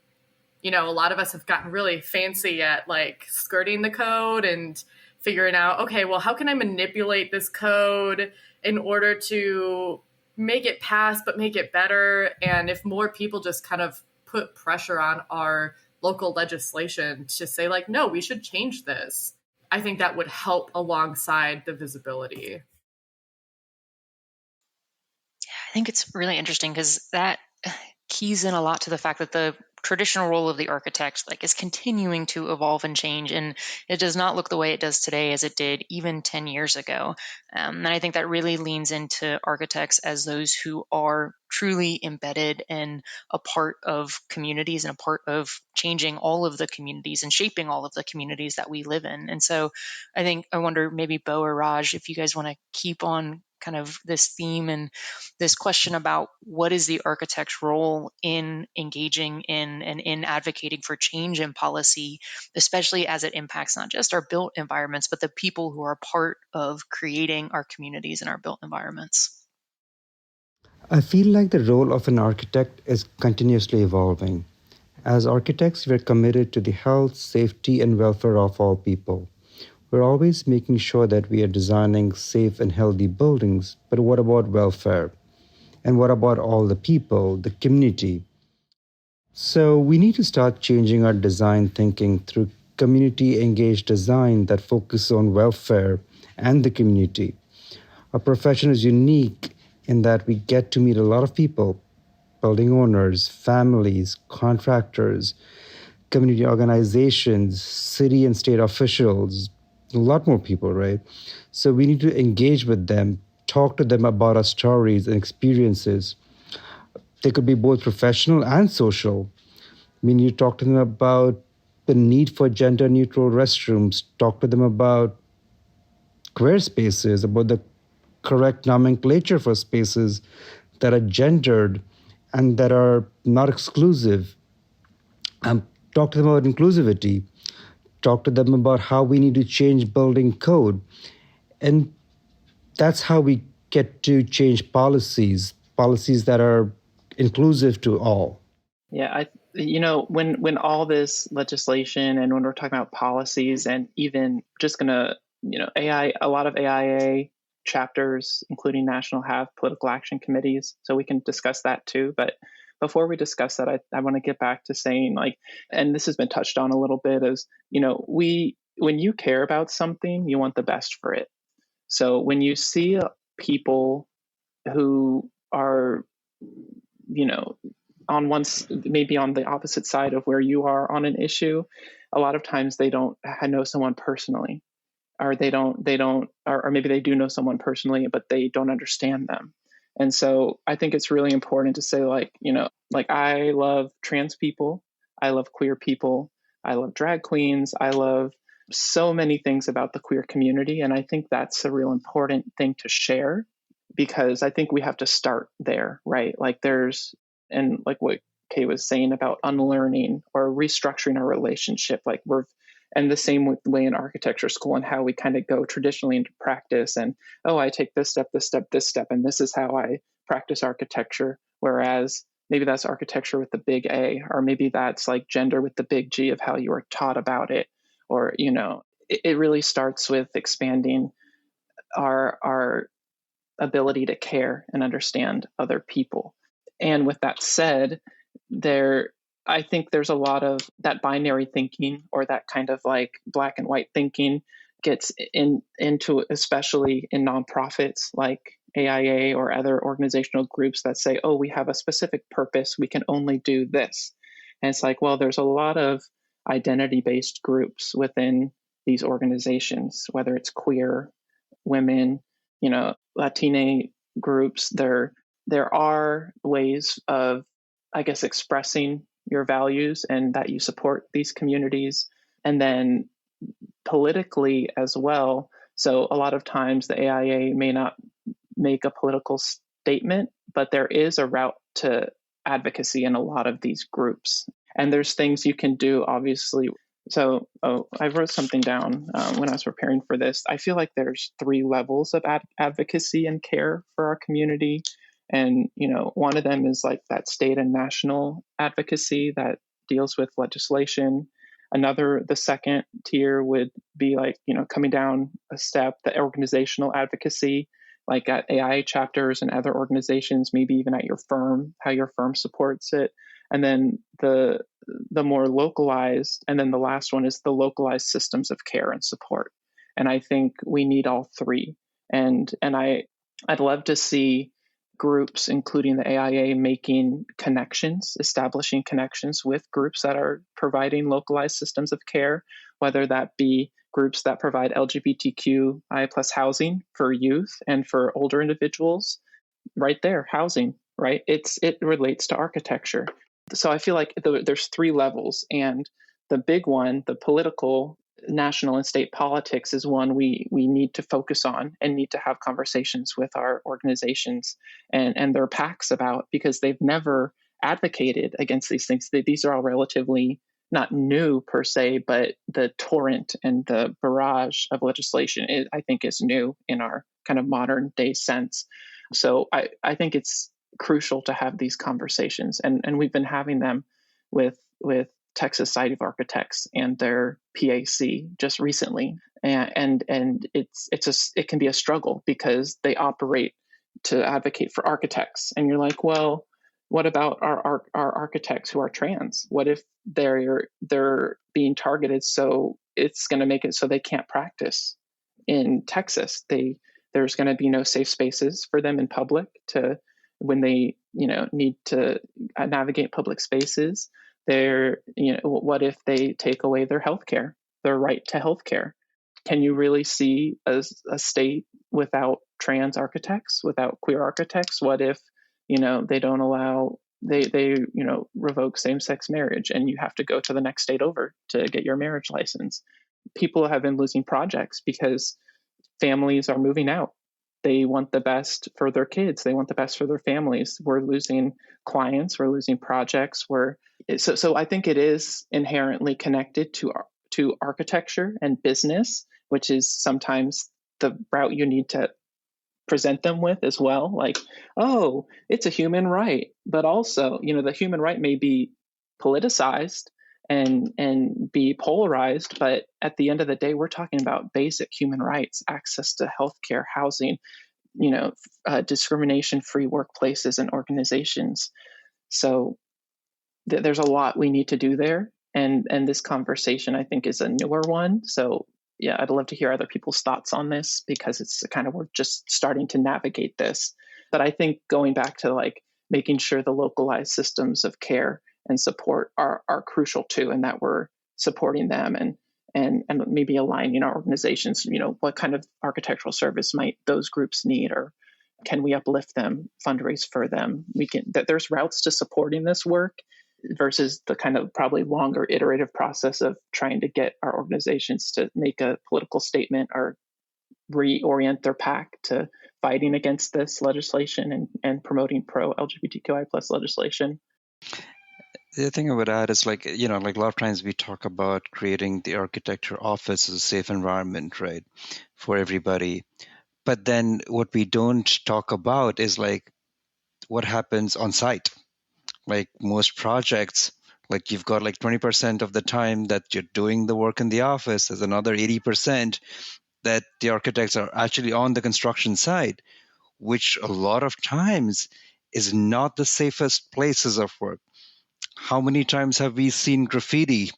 you know, a lot of us have gotten really fancy at like skirting the code and figuring out, okay, well, how can I manipulate this code in order to make it pass, but make it better? And if more people just kind of put pressure on our local legislation to say like, no, we should change this, I think that would help alongside the visibility. I think it's really interesting because that keys in a lot to the fact that the traditional role of the architect like is continuing to evolve and change, and it does not look the way it does today as it did even 10 years ago. And I think that really leans into architects as those who are truly embedded and a part of communities and a part of changing all of the communities and shaping all of the communities that we live in. And so I wonder maybe Bo or Raj, if you guys want to keep on kind of this theme and this question about what is the architect's role in engaging in and in advocating for change in policy, especially as it impacts not just our built environments, but the people who are part of creating our communities and our built environments. I feel like the role of an architect is continuously evolving. As architects, we're committed to the health, safety, and welfare of all people. We're always making sure that we are designing safe and healthy buildings, but what about welfare? And what about all the people, the community? So we need to start changing our design thinking through community-engaged design that focuses on welfare and the community. Our profession is unique in that we get to meet a lot of people, building owners, families, contractors, community organizations, city and state officials, a lot more people, right? So we need to engage with them, talk to them about our stories and experiences. They could be both professional and social. I mean, you talk to them about the need for gender neutral restrooms, talk to them about queer spaces, about the correct nomenclature for spaces that are gendered and that are not exclusive. Talk to them about inclusivity. Talk to them about how we need to change building code. And that's how we get to change policies that are inclusive to all. Yeah, when all this legislation and when we're talking about policies and even just gonna, AI, a lot of AIA chapters, including national, have political action committees, so we can discuss that too. But before we discuss that, I want to get back to saying, like, and this has been touched on a little bit, is, when you care about something, you want the best for it. So when you see people who are, on maybe on the opposite side of where you are on an issue, a lot of times they don't know someone personally, or or maybe they do know someone personally, but they don't understand them. And so I think it's really important to say, like, I love trans people, I love queer people, I love drag queens, I love so many things about the queer community. And I think that's a real important thing to share, because I think we have to start there, right? Like and like what Kay was saying about unlearning or restructuring our relationship, and the same way in architecture school and how we kind of go traditionally into practice and, I take this step, and this is how I practice architecture. Whereas maybe that's architecture with the big A, or maybe that's like gender with the big G of how you were taught about it. Or, it really starts with expanding our ability to care and understand other people. And with that said, I think there's a lot of that binary thinking, or that kind of like black and white thinking, gets into, especially in nonprofits like AIA or other organizational groups that say, we have a specific purpose, we can only do this. And it's like, well, there's a lot of identity-based groups within these organizations, whether it's queer, women, Latina groups. There are ways of, I guess, expressing your values and that you support these communities. And then politically as well. So a lot of times the AIA may not make a political statement, but there is a route to advocacy in a lot of these groups. And there's things you can do, obviously. So I wrote something down when I was preparing for this. I feel like there's 3 levels of advocacy and care for our community. And, one of them is like that state and national advocacy that deals with legislation. The second tier would be like, coming down a step, the organizational advocacy, like at AIA chapters and other organizations, maybe even at your firm, how your firm supports it. And then the more localized, and then the last one is the localized systems of care and support. And I think we need all 3. And I'd love to see groups, including the AIA, establishing connections with groups that are providing localized systems of care, whether that be groups that provide LGBTQIA+ housing for youth and for older individuals. Right there, housing, right? It relates to architecture. So I feel like there's 3 levels, and the big one, the political, national and state politics is one we need to focus on and need to have conversations with our organizations and their PACs about, because they've never advocated against these things. These are all relatively not new per se, but the torrent and the barrage of legislation I think is new in our kind of modern day sense. So I think it's crucial to have these conversations, and we've been having them with Texas Society of Architects and their PAC just recently, and it can be a struggle because they operate to advocate for architects, and you're like, well, what about our architects who are trans? What if they're being targeted? So it's going to make it so they can't practice in Texas. There's going to be no safe spaces for them in public to when they need to navigate public spaces. What if they take away their healthcare, their right to healthcare? Can you really see a state without trans architects, without queer architects? What if they don't allow they revoke same-sex marriage and you have to go to the next state over to get your marriage license? People have been losing projects because families are moving out. They want the best for their kids. They want the best for their families. We're losing clients. We're losing projects. So I think it is inherently connected to architecture and business, which is sometimes the route you need to present them with as well. Like, oh, it's a human right, but also, the human right may be politicized and be polarized, but at the end of the day, we're talking about basic human rights: access to healthcare, housing, discrimination-free workplaces and organizations. So there's a lot we need to do there, and this conversation, I think, is a newer one. So yeah, I'd love to hear other people's thoughts on this, because it's kind of, we're just starting to navigate this. But I think going back to like making sure the localized systems of care and support are crucial too, and that we're supporting them and maybe aligning our organizations, what kind of architectural service might those groups need, or can we uplift them, fundraise for them? There's routes to supporting this work versus the kind of probably longer iterative process of trying to get our organizations to make a political statement or reorient their PAC to fighting against this legislation and promoting pro-LGBTQI plus legislation. The other thing I would add is like a lot of times we talk about creating the architecture office as a safe environment, right, for everybody. But then what we don't talk about is like what happens on site. Like most projects, like you've got like 20% of the time that you're doing the work in the office, there's another 80% that the architects are actually on the construction site, which a lot of times is not the safest places of work. How many times have we seen graffiti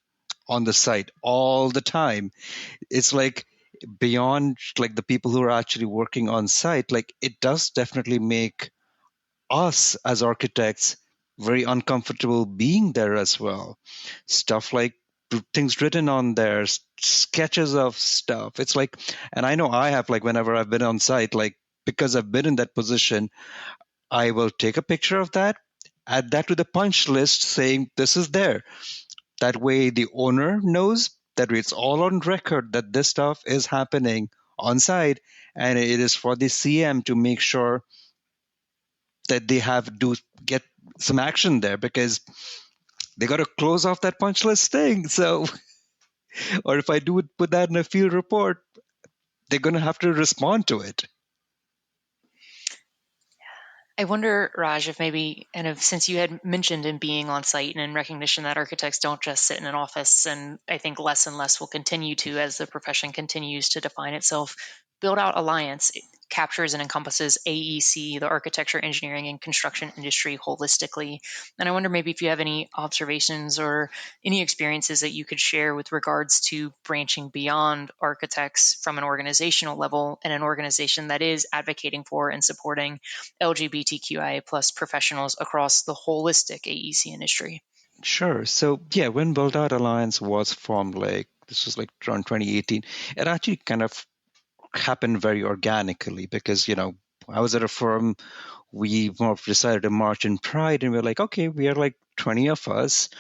on the site all the time? It's like beyond like the people who are actually working on site, like it does definitely make us as architects very uncomfortable being there as well. Stuff like things written on there, sketches of stuff. It's like, and I know I have, like whenever I've been on site, like because I've been in that position, I will take a picture of that, add that to the punch list saying this is there. That way the owner knows that it's all on record that this stuff is happening on site, and it is for the CM to make sure that they get some action there, because they got to close off that punch list thing. So, or if I do put that in a field report, they're going to have to respond to it. I wonder, Raj, if maybe, and since you had mentioned in being on site and in recognition that architects don't just sit in an office, and I think less and less will continue to as the profession continues to define itself, Build Out Alliance captures and encompasses AEC, the architecture, engineering, and construction industry holistically. And I wonder maybe if you have any observations or any experiences that you could share with regards to branching beyond architects from an organizational level, and an organization that is advocating for and supporting LGBTQIA plus professionals across the holistic AEC industry. Sure. So yeah, when Build Out Alliance was formed, like this was like around 2018, it actually kind of happened very organically, because I was at a firm, we decided to march in pride, and we we're like, okay, we are like 20 of us,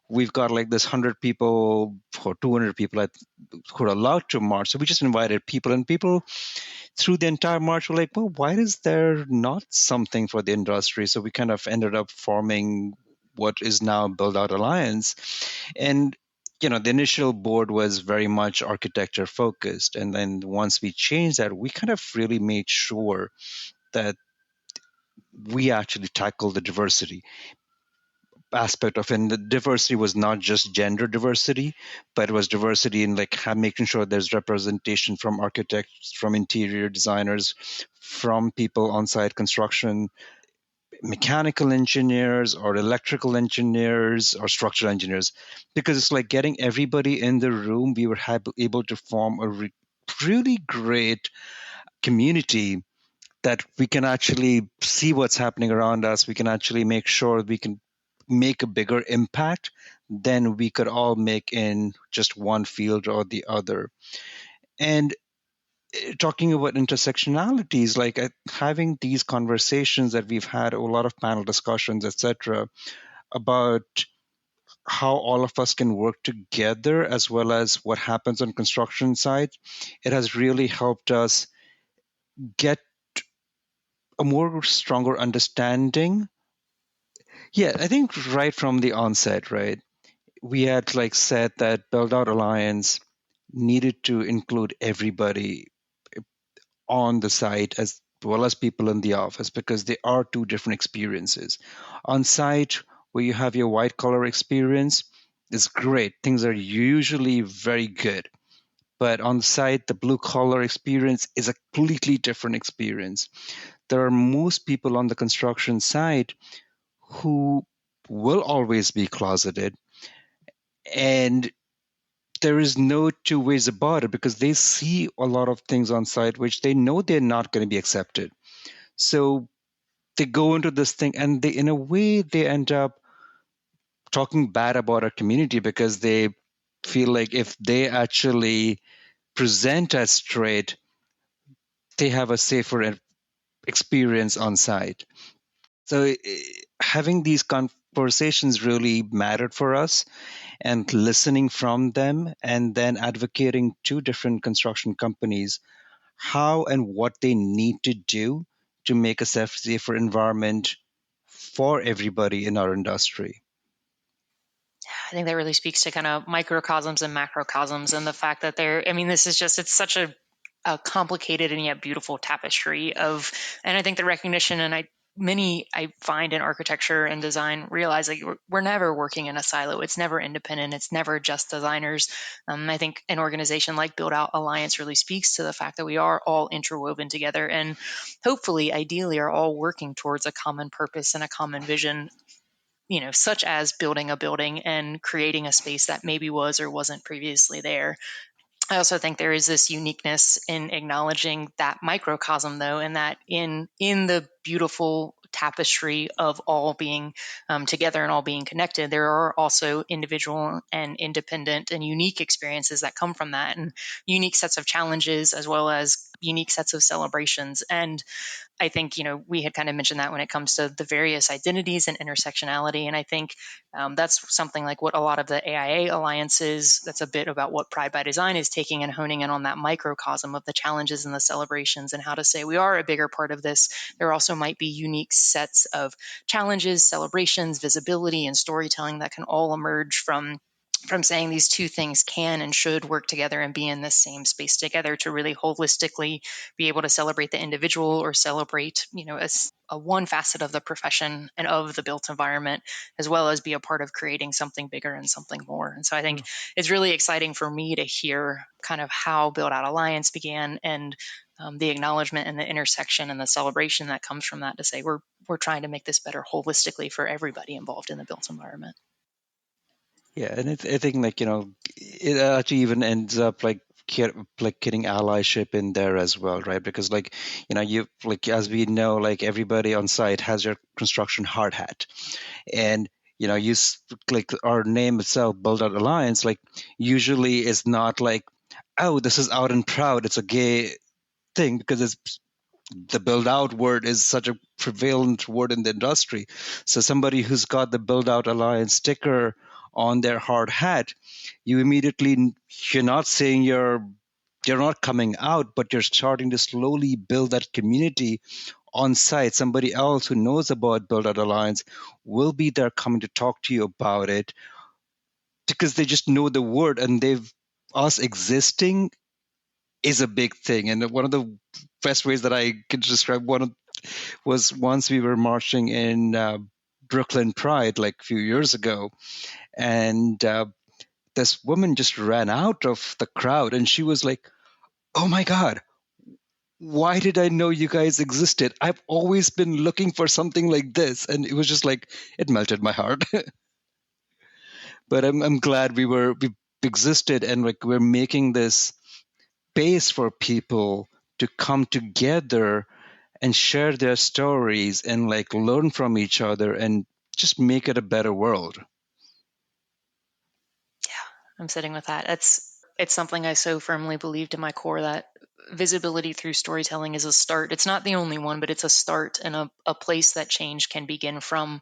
we've got like this 100 people or 200 people who are allowed to march. So we just invited people, and people through the entire march were like, well, why is there not something for the industry? So we kind of ended up forming what is now Build Out Alliance. And the initial board was very much architecture focused. And then once we changed that, we kind of really made sure that we actually tackled the diversity aspect of it. And the diversity was not just gender diversity, but it was diversity in like making sure there's representation from architects, from interior designers, from people on site construction, mechanical engineers or electrical engineers or structural engineers, because it's like getting everybody in the room. We were able to form a really great community that we can actually see what's happening around us. We can actually make sure we can make a bigger impact than we could all make in just one field or the other. And talking about intersectionalities, like having these conversations that we've had, a lot of panel discussions, etc., about how all of us can work together, as well as what happens on construction site, it has really helped us get a more stronger understanding. Yeah, I think right from the onset, right, we had like said that Build Out Alliance needed to include everybody on the site as well as people in the office, because they are two different experiences. On site, where you have your white collar experience, is great. Things are usually very good. But on site, the blue collar experience is a completely different experience. There are most people on the construction site who will always be closeted, and there is no two ways about it, because they see a lot of things on site which they know they're not going to be accepted. So they go into this thing, and they, in a way, they end up talking bad about our community, because they feel like if they actually present as straight, they have a safer experience on site. So having these conversations really mattered for us, and listening from them, and then advocating to different construction companies how and what they need to do to make a safer environment for everybody in our industry. I think that really speaks to kind of microcosms and macrocosms, and the fact that this is just, it's such a complicated and yet beautiful tapestry of, and I think the recognition, and many I find in architecture and design realize that we're never working in a silo. It's never independent. It's never just designers. I think an organization like Build Out Alliance really speaks to the fact that we are all interwoven together, and hopefully, ideally, are all working towards a common purpose and a common vision, such as building a building and creating a space that maybe was or wasn't previously there. I also think there is this uniqueness in acknowledging that microcosm, though, and that in the beautiful tapestry of all being together and all being connected, there are also individual and independent and unique experiences that come from that, and unique sets of challenges, as well as unique sets of celebrations. And I think, we had kind of mentioned that when it comes to the various identities and intersectionality. And I think that's something like what a lot of the AIA alliances, that's a bit about what Pride by Design is taking and honing in on that microcosm of the challenges and the celebrations, and how to say we are a bigger part of this. There also might be unique sets of challenges, celebrations, visibility, and storytelling that can all emerge from saying these two things can and should work together and be in the same space together, to really holistically be able to celebrate the individual, or celebrate, as a one facet of the profession and of the built environment, as well as be a part of creating something bigger and something more. And so I think it's really exciting for me to hear kind of how Build Out Alliance began, and the acknowledgement and the intersection and the celebration that comes from that, to say we're trying to make this better holistically for everybody involved in the built environment. Yeah, and I think it actually even ends up like getting allyship in there as well, right? Because you as we know, like everybody on site has your construction hard hat, and you like our name itself, Build Out Alliance, like usually is not like, oh, this is out and proud, it's a gay thing, because it's the build out word is such a prevalent word in the industry. So somebody who's got the Build Out Alliance sticker on their hard hat, you're not saying you're not coming out, but you're starting to slowly build that community on site. Somebody else who knows about Build Out Alliance will be there coming to talk to you about it, because they just know the word, and us existing is a big thing. And one of the best ways that I could describe was once we were marching in Brooklyn Pride like a few years ago, and this woman just ran out of the crowd, and she was like, "Oh my God, why did I know you guys existed? I've always been looking for something like this." And it was just like, it melted my heart. But I'm glad we existed, and like we're making this space for people to come together and share their stories and like learn from each other and just make it a better world. Yeah, I'm sitting with that. It's something I so firmly believe to my core, that visibility through storytelling is a start. It's not the only one, but it's a start and a place that change can begin from,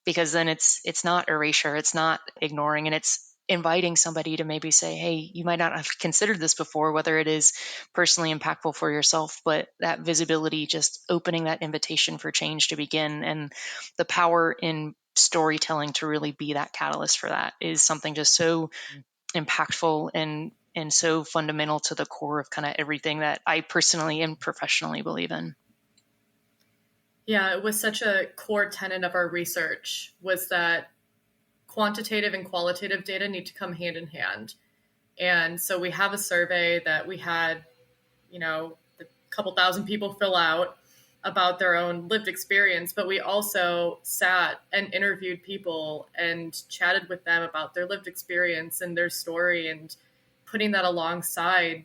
because then it's not erasure, it's not ignoring, and it's inviting somebody to maybe say, hey, you might not have considered this before, whether it is personally impactful for yourself, but that visibility, just opening that invitation for change to begin. And the power in storytelling to really be that catalyst for that is something just so impactful and so fundamental to the core of kind of everything that I personally and professionally believe in. Yeah, it was such a core tenet of our research, was that quantitative and qualitative data need to come hand in hand. And so we have a survey that we had, a couple thousand people fill out about their own lived experience, but we also sat and interviewed people and chatted with them about their lived experience and their story, and putting that alongside,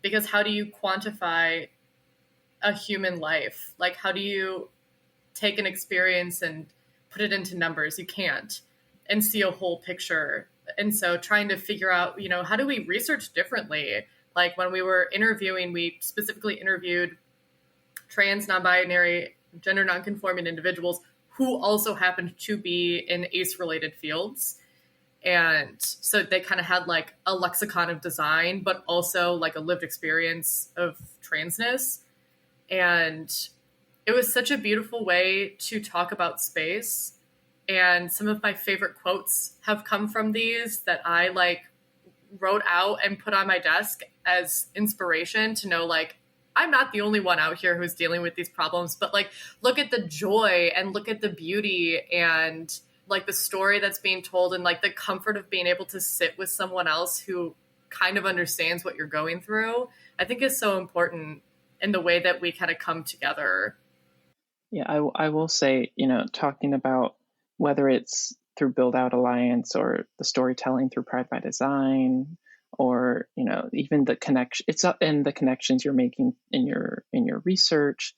because how do you quantify a human life? Like, how do you take an experience and put it into numbers? You can't, and see a whole picture. And so trying to figure out, how do we research differently? Like when we were interviewing, we specifically interviewed trans, non-binary, gender non-conforming individuals who also happened to be in ACE-related fields. And so they kind of had like a lexicon of design, but also like a lived experience of transness. And it was such a beautiful way to talk about space. And some of my favorite quotes have come from these that I like wrote out and put on my desk as inspiration to know, like, I'm not the only one out here who's dealing with these problems, but like, look at the joy and look at the beauty and like the story that's being told, and like the comfort of being able to sit with someone else who kind of understands what you're going through, I think is so important in the way that we kind of come together. Yeah, I will say, talking about whether it's through Build Out Alliance or the storytelling through Pride by Design, or even the connection, it's up in the connections you're making in your research,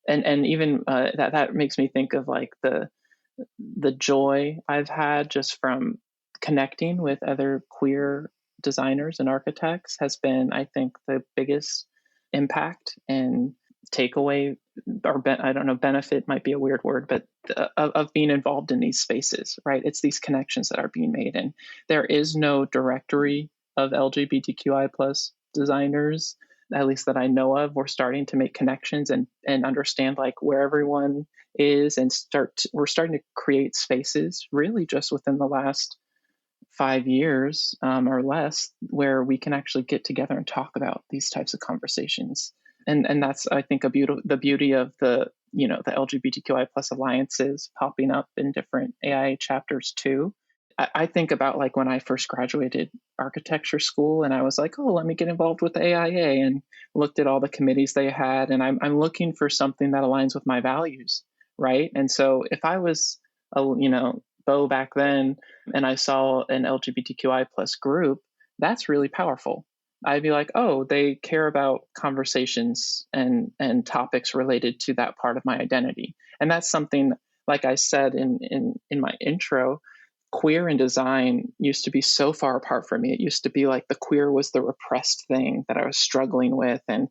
and even that makes me think of like the joy I've had just from connecting with other queer designers and architects has been, I think, the biggest impact and takeaway, or I don't know, benefit might be a weird word, but of being involved in these spaces, right? It's these connections that are being made, and there is no directory of LGBTQI plus designers, at least that I know of. We're starting to make connections and understand like where everyone is, and we're starting to create spaces really just within the last 5 years or less, where we can actually get together and talk about these types of conversations. And that's, I think, the beauty of the the LGBTQI plus alliances popping up in different AIA chapters too. I think about like when I first graduated architecture school, and I was like, oh, let me get involved with the AIA, and looked at all the committees they had, and I'm looking for something that aligns with my values, right? And so if I was Bo back then, and I saw an LGBTQI plus group, that's really powerful. I'd be like, oh, they care about conversations and topics related to that part of my identity. And that's something, like I said in my intro, queer and design used to be so far apart from me. It used to be like the queer was the repressed thing that I was struggling with, and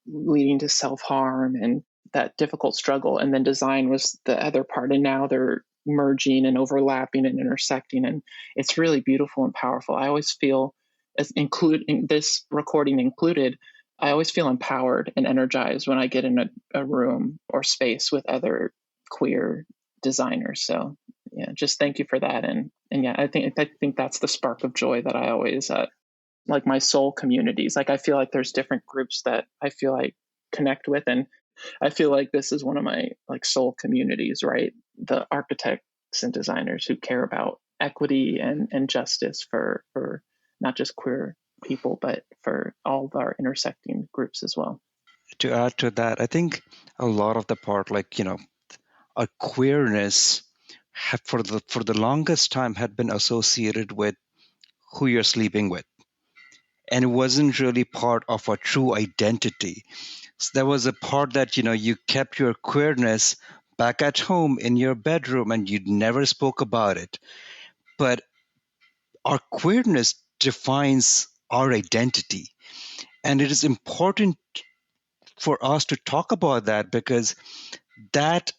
leading to self-harm and that difficult struggle. And then design was the other part. And now they're merging and overlapping and intersecting. And it's really beautiful and powerful. I always feel, as including this recording included, I always feel empowered and energized when I get in a room or space with other queer designers. So yeah, just thank you for that. And yeah, I think that's the spark of joy that I always like my soul communities. Like I feel like there's different groups that I feel like connect with, and I feel like this is one of my like soul communities, right? The architects and designers who care about equity and justice for not just queer people, but for all of our intersecting groups as well. To add to that, I think a lot of the part, like, a queerness for the longest time had been associated with who you're sleeping with, and it wasn't really part of a true identity. So there was a part that you kept your queerness back at home in your bedroom and you never spoke about it. But our queerness defines our identity, and it is important for us to talk about that, because that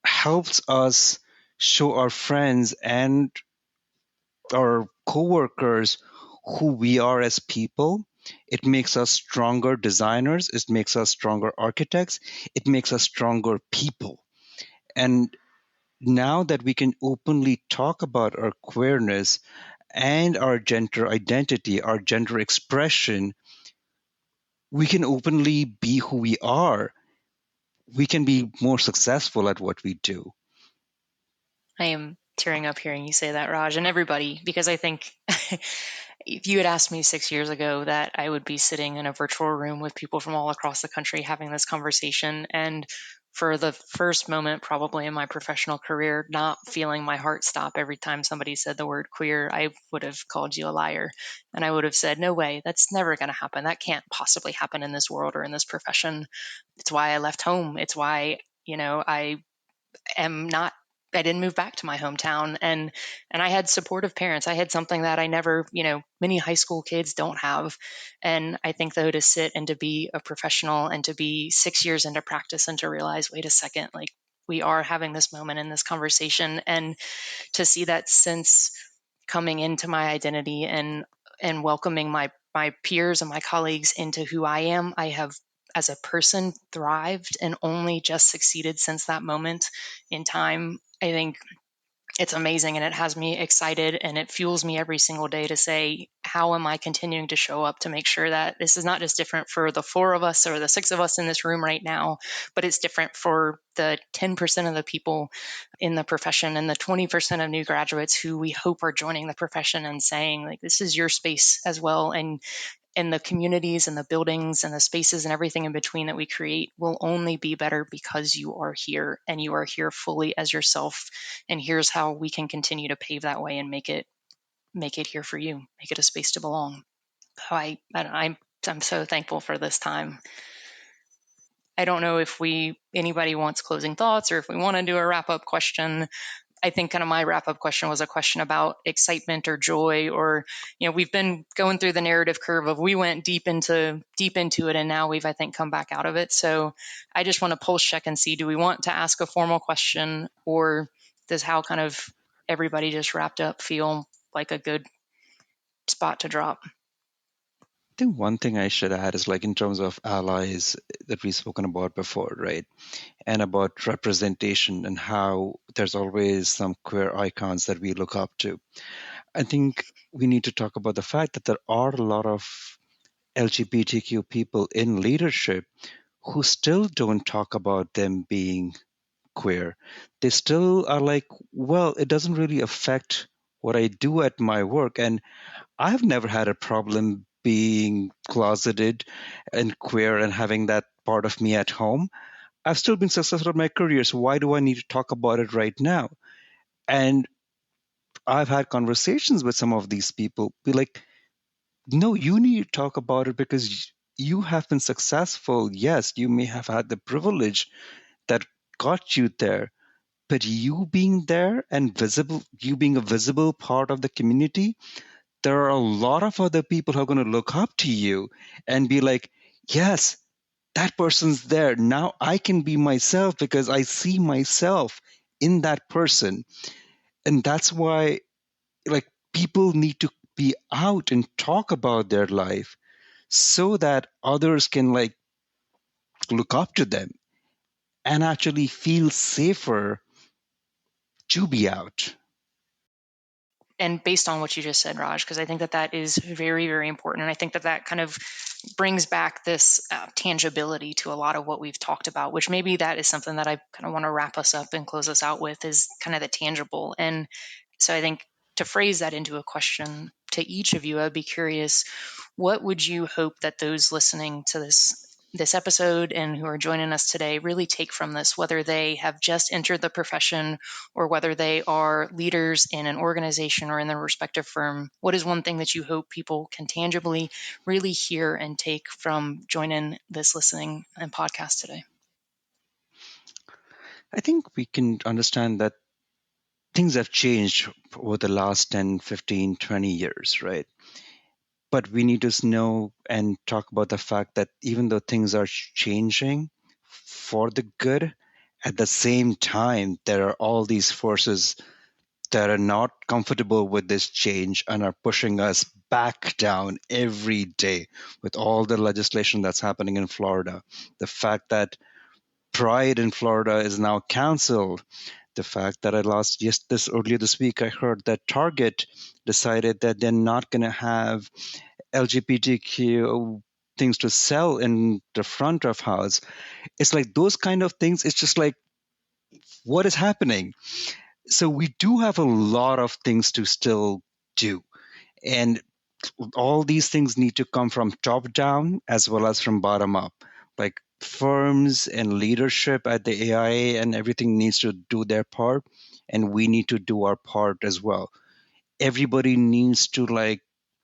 helps us show our friends and our coworkers who we are as people. It makes us stronger designers. It makes us stronger architects. It makes us stronger people. And now that we can openly talk about our queerness and our gender identity, our gender expression, we can openly be who we are. We can be more successful at what we do. I am tearing up hearing you say that, Raj, and everybody, because I think if you had asked me 6 years ago that I would be sitting in a virtual room with people from all across the country having this conversation, and for the first moment probably in my professional career, not feeling my heart stop every time somebody said the word queer, I would have called you a liar. And I would have said, no way, that's never going to happen. That can't possibly happen in this world or in this profession. It's why I left home. It's why, I didn't move back to my hometown, and I had supportive parents. I had something that I never, many high school kids don't have. And I think though, to sit and to be a professional and to be 6 years into practice and to realize, wait a second, like we are having this moment in this conversation, and to see that since coming into my identity and welcoming my peers and my colleagues into who I am, I have as a person thrived and only just succeeded since that moment in time. I think it's amazing, and it has me excited, and it fuels me every single day to say, how am I continuing to show up to make sure that this is not just different for the 4 of us or the 6 of us in this room right now, but it's different for the 10% of the people in the profession and the 20% of new graduates who we hope are joining the profession and saying, like, this is your space as well. And the communities and the buildings and the spaces and everything in between that we create will only be better because you are here, and you are here fully as yourself. And here's how we can continue to pave that way and make it here for you, make it a space to belong. So I'm so thankful for this time. I don't know if anybody wants closing thoughts or if we want to do a wrap-up question. I think kind of my wrap-up question was a question about excitement or joy, or, we've been going through the narrative curve of we went deep into it, and now we've, I think, come back out of it. So I just want to pulse check and see, do we want to ask a formal question, or does how kind of everybody just wrapped up feel like a good spot to drop? I think one thing I should add is, like, in terms of allies that we've spoken about before, right? And about representation and how there's always some queer icons that we look up to. I think we need to talk about the fact that there are a lot of LGBTQ people in leadership who still don't talk about them being queer. They still are like, well, it doesn't really affect what I do at my work. And I've never had a problem being closeted and queer and having that part of me at home. I've still been successful in my career, so why do I need to talk about it right now? And I've had conversations with some of these people, be like, no, you need to talk about it because you have been successful. Yes, you may have had the privilege that got you there, but you being there and visible, you being a visible part of the community, there are a lot of other people who are going to look up to you and be like, yes, that person's there. Now I can be myself because I see myself in that person. And that's why, like, people need to be out and talk about their life so that others can, like, look up to them and actually feel safer to be out. And based on what you just said, Raj, because I think that that is very, very important. And I think that that kind of brings back this tangibility to a lot of what we've talked about, which maybe that is something that I kind of want to wrap us up and close us out with, is kind of the tangible. And so I think to phrase that into a question to each of you, I'd be curious, what would you hope that those listening to this episode and who are joining us today really take from this, whether they have just entered the profession or whether they are leaders in an organization or in their respective firm? What is one thing that you hope people can tangibly really hear and take from joining this listening and podcast today? I think we can understand that things have changed over the last 10, 15, 20 years, right? But we need to know and talk about the fact that even though things are changing for the good, at the same time, there are all these forces that are not comfortable with this change and are pushing us back down every day with all the legislation that's happening in Florida. The fact that Pride in Florida is now canceled. The fact that earlier this week, I heard that Target decided that they're not going to have LGBTQ things to sell in the front of house. It's like those kind of things. It's just like, what is happening? So we do have a lot of things to still do. And all these things need to come from top down as well as from bottom up. Like firms and leadership at the AIA and everything needs to do their part, and we need to do our part as well. Everybody needs to, like,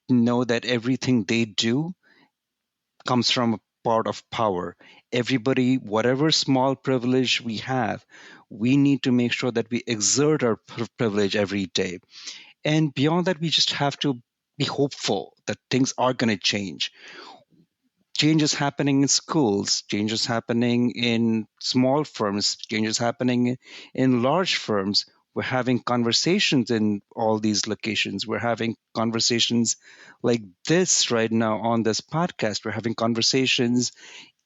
know that everything they do comes from a part of power. Everybody, whatever small privilege we have, we need to make sure that we exert our privilege every day. And beyond that, we just have to be hopeful that things are going to change. Change is happening in schools, change is happening in small firms, change is happening in large firms. We're having conversations in all these locations. We're having conversations like this right now on this podcast. We're having conversations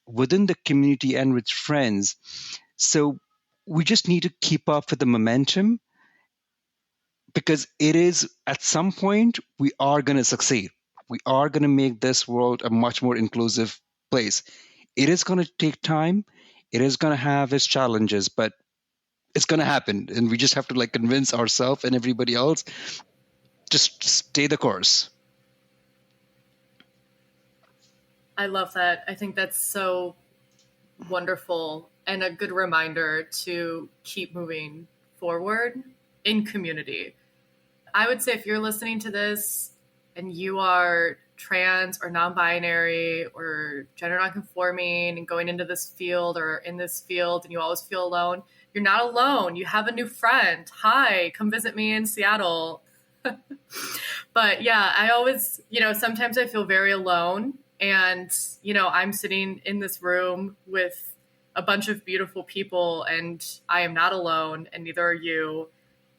within the community and with friends. So we just need to keep up with the momentum, because it is, at some point, we are going to succeed. We are going to make this world a much more inclusive place. It is going to take time. It is going to have its challenges, but it's going to happen. And we just have to, like, convince ourselves and everybody else, just stay the course. I love that. I think that's so wonderful and a good reminder to keep moving forward in community. I would say if you're listening to this and you are trans or non-binary or gender non-conforming and going into this field or in this field and you always feel alone, you're not alone. You have a new friend. Hi, come visit me in Seattle. But yeah, I always, sometimes I feel very alone. And, I'm sitting in this room with a bunch of beautiful people and I am not alone and neither are you.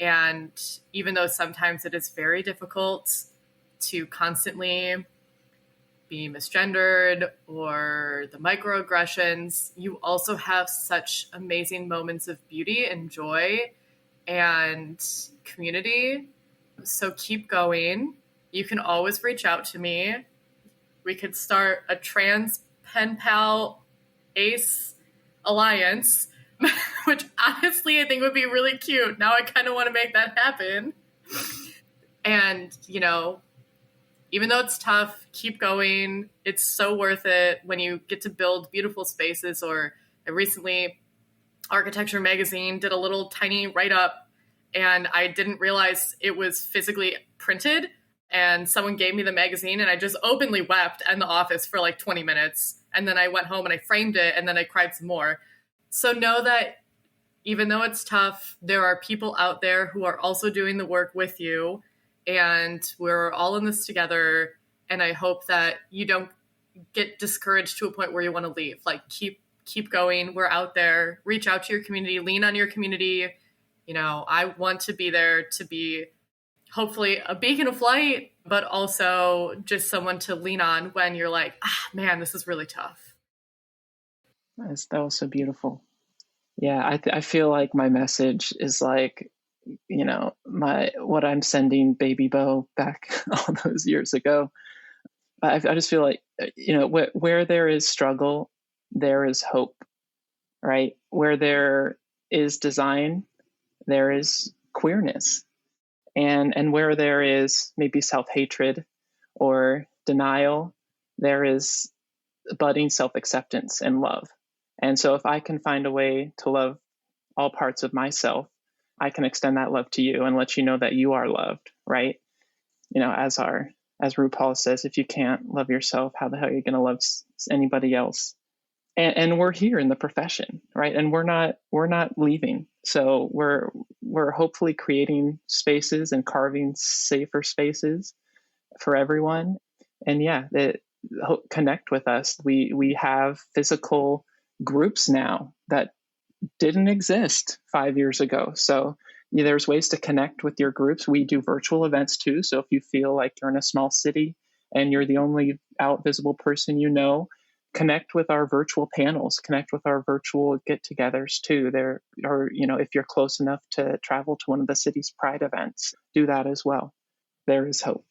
And even though sometimes it is very difficult to constantly be misgendered or the microaggressions, you also have such amazing moments of beauty and joy and community. So keep going. You can always reach out to me. We could start a trans pen pal ace alliance, which honestly I think would be really cute. Now I kind of want to make that happen. And, even though it's tough, keep going. It's so worth it when you get to build beautiful spaces. Or recently, Architecture Magazine did a little tiny write-up and I didn't realize it was physically printed. And someone gave me the magazine and I just openly wept in the office for like 20 minutes. And then I went home and I framed it and then I cried some more. So know that even though it's tough, there are people out there who are also doing the work with you. And we're all in this together. And I hope that you don't get discouraged to a point where you want to leave. Like keep going. We're out there. Reach out to your community. Lean on your community. I want to be there to be hopefully a beacon of light, but also just someone to lean on when you're like, man, this is really tough. That was so beautiful. Yeah, I feel like my message is like, what I'm sending Baby Bo back all those years ago. I just feel like, where there is struggle, there is hope, right? Where there is design, there is queerness. And where there is maybe self-hatred or denial, there is budding self-acceptance and love. And so if I can find a way to love all parts of myself, I can extend that love to you and let you know that you are loved, right? As RuPaul says, if you can't love yourself, how the hell are you going to love anybody else? And we're here in the profession, right? And we're not leaving. So we're hopefully creating spaces and carving safer spaces for everyone. And connect with us. We have physical groups now that didn't exist 5 years ago. So there's ways to connect with your groups. We do virtual events too. So if you feel like you're in a small city and you're the only out visible person connect with our virtual panels, connect with our virtual get-togethers too. There are, if you're close enough to travel to one of the city's Pride events, do that as well. There is hope.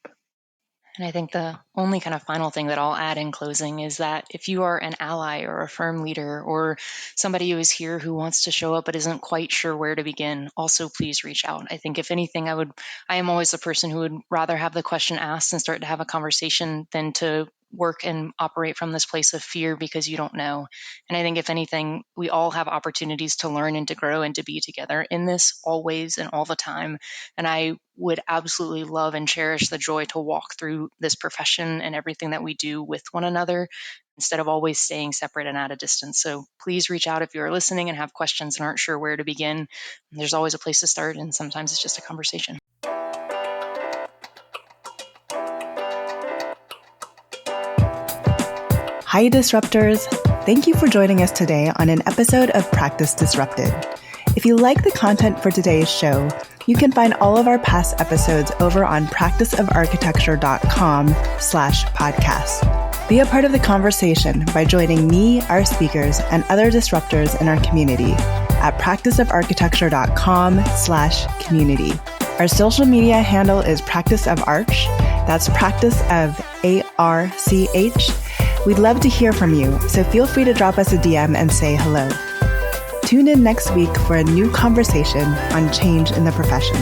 And I think the only kind of final thing that I'll add in closing is that if you are an ally or a firm leader or somebody who is here who wants to show up but isn't quite sure where to begin, also please reach out. I think if anything, I am always the person who would rather have the question asked and start to have a conversation than to work and operate from this place of fear because you don't know. And I think if anything, we all have opportunities to learn and to grow and to be together in this always and all the time. And I would absolutely love and cherish the joy to walk through this profession and everything that we do with one another instead of always staying separate and at a distance. So please reach out if you're listening and have questions and aren't sure where to begin. There's always a place to start, and sometimes it's just a conversation. Hi, Disruptors. Thank you for joining us today on an episode of Practice Disrupted. If you like the content for today's show, you can find all of our past episodes over on practiceofarchitecture.com/podcast. Be a part of the conversation by joining me, our speakers, and other disruptors in our community at practiceofarchitecture.com/community. Our social media handle is Practice of Arch. That's Practice of ARCH. We'd love to hear from you, so feel free to drop us a DM and say hello. Tune in next week for a new conversation on change in the profession.